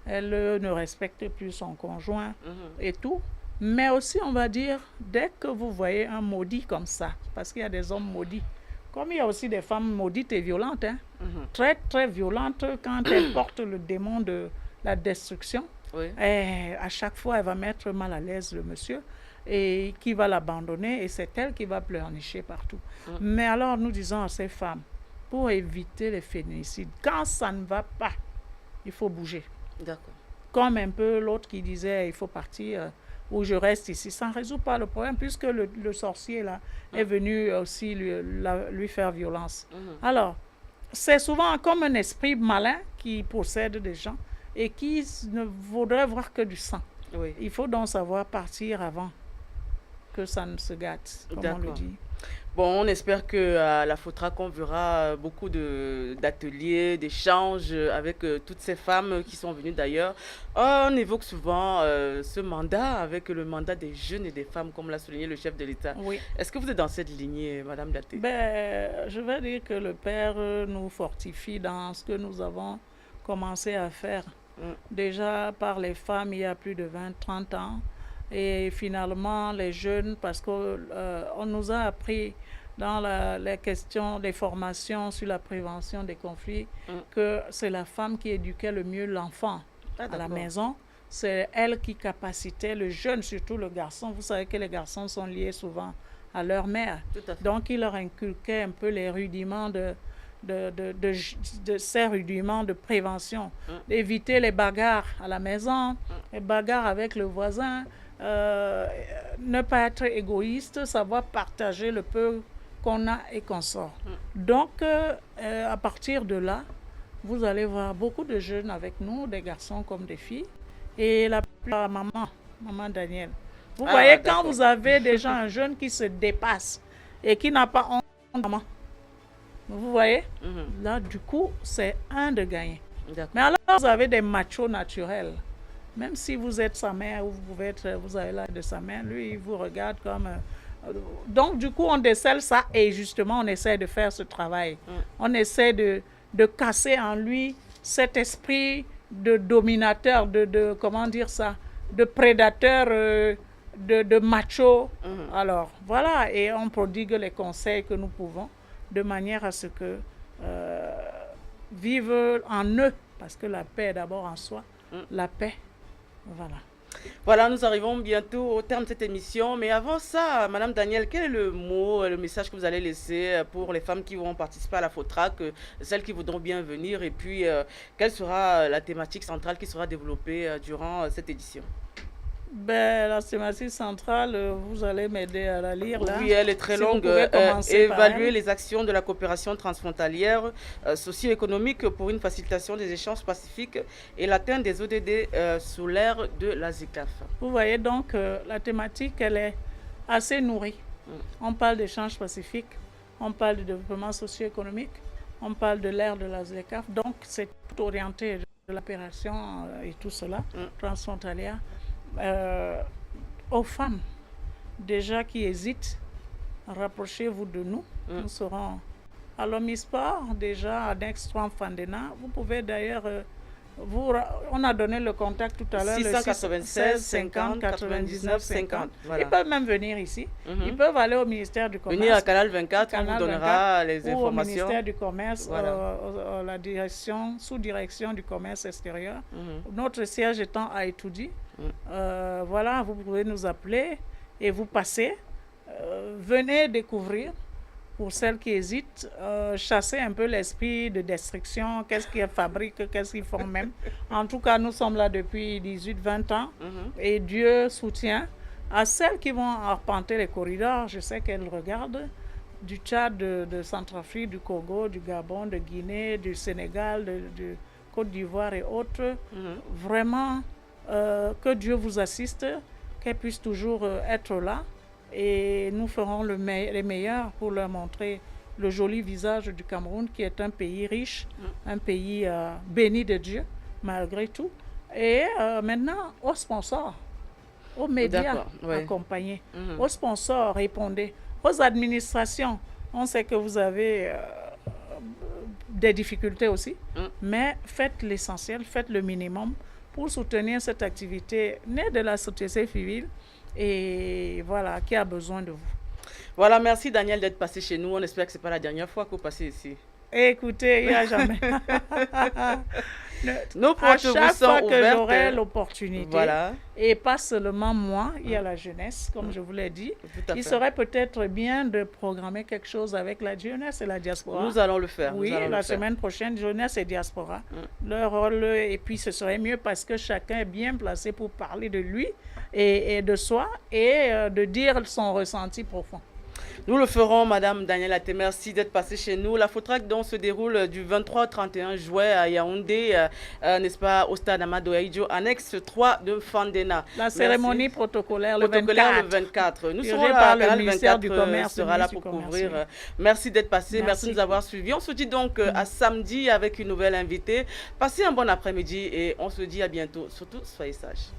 elles ne respectent plus son conjoint et tout. Mais aussi, on va dire, dès que vous voyez un maudit comme ça, parce qu'il y a des hommes maudits, comme il y a aussi des femmes maudites et violentes, hein, très, très violentes, quand elles portent le démon de la destruction, et à chaque fois, elle va mettre mal à l'aise le monsieur, et qui va l'abandonner, et c'est elle qui va pleurnicher partout. Mais alors, nous disons à ces femmes, pour éviter les féminicides, quand ça ne va pas, il faut bouger. D'accord. Comme un peu l'autre qui disait, il faut partir, ou je reste ici. Ça ne résout pas le problème, puisque le sorcier, là, est venu aussi lui faire violence. Alors, c'est souvent comme un esprit malin qui possède des gens, et qui ne voudrait voir que du sang. Il faut donc savoir partir avant que ça ne se gâte, comme on le dit. Bon, on espère que à la FOTRAC, on verra beaucoup d'ateliers, d'échanges avec toutes ces femmes qui sont venues d'ailleurs. On évoque souvent ce mandat avec le mandat des jeunes et des femmes, comme l'a souligné le chef de l'État. Est-ce que vous êtes dans cette lignée, Madame Laté? Je vais dire que le Père nous fortifie dans ce que nous avons commencé à faire. Déjà par les femmes il y a plus de 20-30 ans. Et finalement, les jeunes, parce qu'on nous a appris dans les questions, les formations sur la prévention des conflits, que c'est la femme qui éduquait le mieux l'enfant à la maison. C'est elle qui capacitait le jeune, surtout le garçon. Vous savez que les garçons sont liés souvent à leur mère. Donc, il leur inculquait un peu les rudiments de ces rudiments de prévention, d'éviter les bagarres à la maison, les bagarres avec le voisin, ne pas être égoïste, savoir partager le peu qu'on a et qu'on sort. Donc, à partir de là, vous allez voir beaucoup de jeunes avec nous, des garçons comme des filles, et la plupart, maman Daniel. Vous voyez, quand vous avez déjà un jeune qui se dépasse et qui n'a pas honte de maman, vous voyez, là, du coup, c'est un de gagner. Mais alors, vous avez des machos naturels. Même si vous êtes sa mère ou vous avez l'air de sa mère, lui, il vous regarde comme... Donc, du coup, on décèle ça et justement, on essaie de faire ce travail. On essaie de casser en lui cet esprit de dominateur, comment dire ça, de prédateur, de macho. Alors, voilà, et on prodigue les conseils que nous pouvons de manière à ce que vivent en eux, parce que la paix est d'abord en soi, la paix, voilà. Voilà, nous arrivons bientôt au terme de cette émission, mais avant ça, Madame Daniel, quel est le mot, le message que vous allez laisser pour les femmes qui vont participer à la FOTRAC, celles qui voudront bien venir, et puis quelle sera la thématique centrale qui sera développée durant cette édition? La thématique centrale, vous allez m'aider à la lire là. Oui, elle est très longue. Évaluer les actions de la coopération transfrontalière socio-économique pour une facilitation des échanges pacifiques et l'atteinte des ODD sous l'ère de la ZICAF. Vous voyez donc, la thématique, elle est assez nourrie. On parle d'échanges pacifiques, on parle de développement socio-économique, on parle de l'ère de la ZICAF. Donc, c'est tout orienté de l'opération et tout cela, transfrontalière. Aux femmes déjà qui hésitent, rapprochez-vous de nous. Nous serons à l'Omnisport, déjà à Nextrom Fandena. Vous pouvez d'ailleurs, on a donné le contact tout à l'heure, 696 50 99 50. Voilà. Ils peuvent même venir ici. Ils peuvent aller au ministère du Commerce. Venir à Canal 24, on vous donnera les informations. Ou au ministère du Commerce, la direction, sous-direction du commerce extérieur. Notre siège étant à Etoudi. Voilà, vous pouvez nous appeler et vous passer. Venez découvrir, pour celles qui hésitent, chasser un peu l'esprit de destruction, qu'est-ce qu'ils fabriquent, qu'est-ce qu'ils font même. En tout cas, nous sommes là depuis 18-20 ans et Dieu soutient. À celles qui vont arpenter les corridors, je sais qu'elles regardent, du Tchad, de Centrafrique, du Congo, du Gabon, de Guinée, du Sénégal, de Côte d'Ivoire et autres. Vraiment, que Dieu vous assiste, qu'elles puissent toujours être là. Et nous ferons les meilleurs pour leur montrer le joli visage du Cameroun, qui est un pays riche, un pays béni de Dieu, malgré tout. Et maintenant, aux sponsors, aux médias accompagnés, aux sponsors, répondez, aux administrations. On sait que vous avez des difficultés aussi, mais faites l'essentiel, faites le minimum pour soutenir cette activité née de la société civile et voilà, qui a besoin de vous. Voilà, merci Daniel d'être passé chez nous. On espère que ce n'est pas la dernière fois que vous passez ici. Écoutez, il n'y a jamais. Nos portes vous sont ouvertes. À chaque fois que j'aurai l'opportunité, voilà. Et pas seulement moi, il y a la jeunesse, comme je vous l'ai dit. Il serait peut-être bien de programmer quelque chose avec la jeunesse et la diaspora. Nous allons le faire. Oui, la semaine prochaine, jeunesse et diaspora. Leur rôle, et puis ce serait mieux parce que chacun est bien placé pour parler de lui et de soi et de dire son ressenti profond. Nous le ferons, Madame Danielle Laté. Merci d'être passée chez nous. La Fotrac donc se déroule du 23 au 31 juillet à Yaoundé, n'est-ce pas, au stade Amadou Ahidjo, annexe 3 de Fandena. La cérémonie protocolaire le 24. Nous serons là, le ministère du Commerce sera là pour couvrir. Merci d'être passé, merci de nous avoir suivis. On se dit donc à samedi avec une nouvelle invitée. Passez un bon après-midi et on se dit à bientôt. Surtout, soyez sages.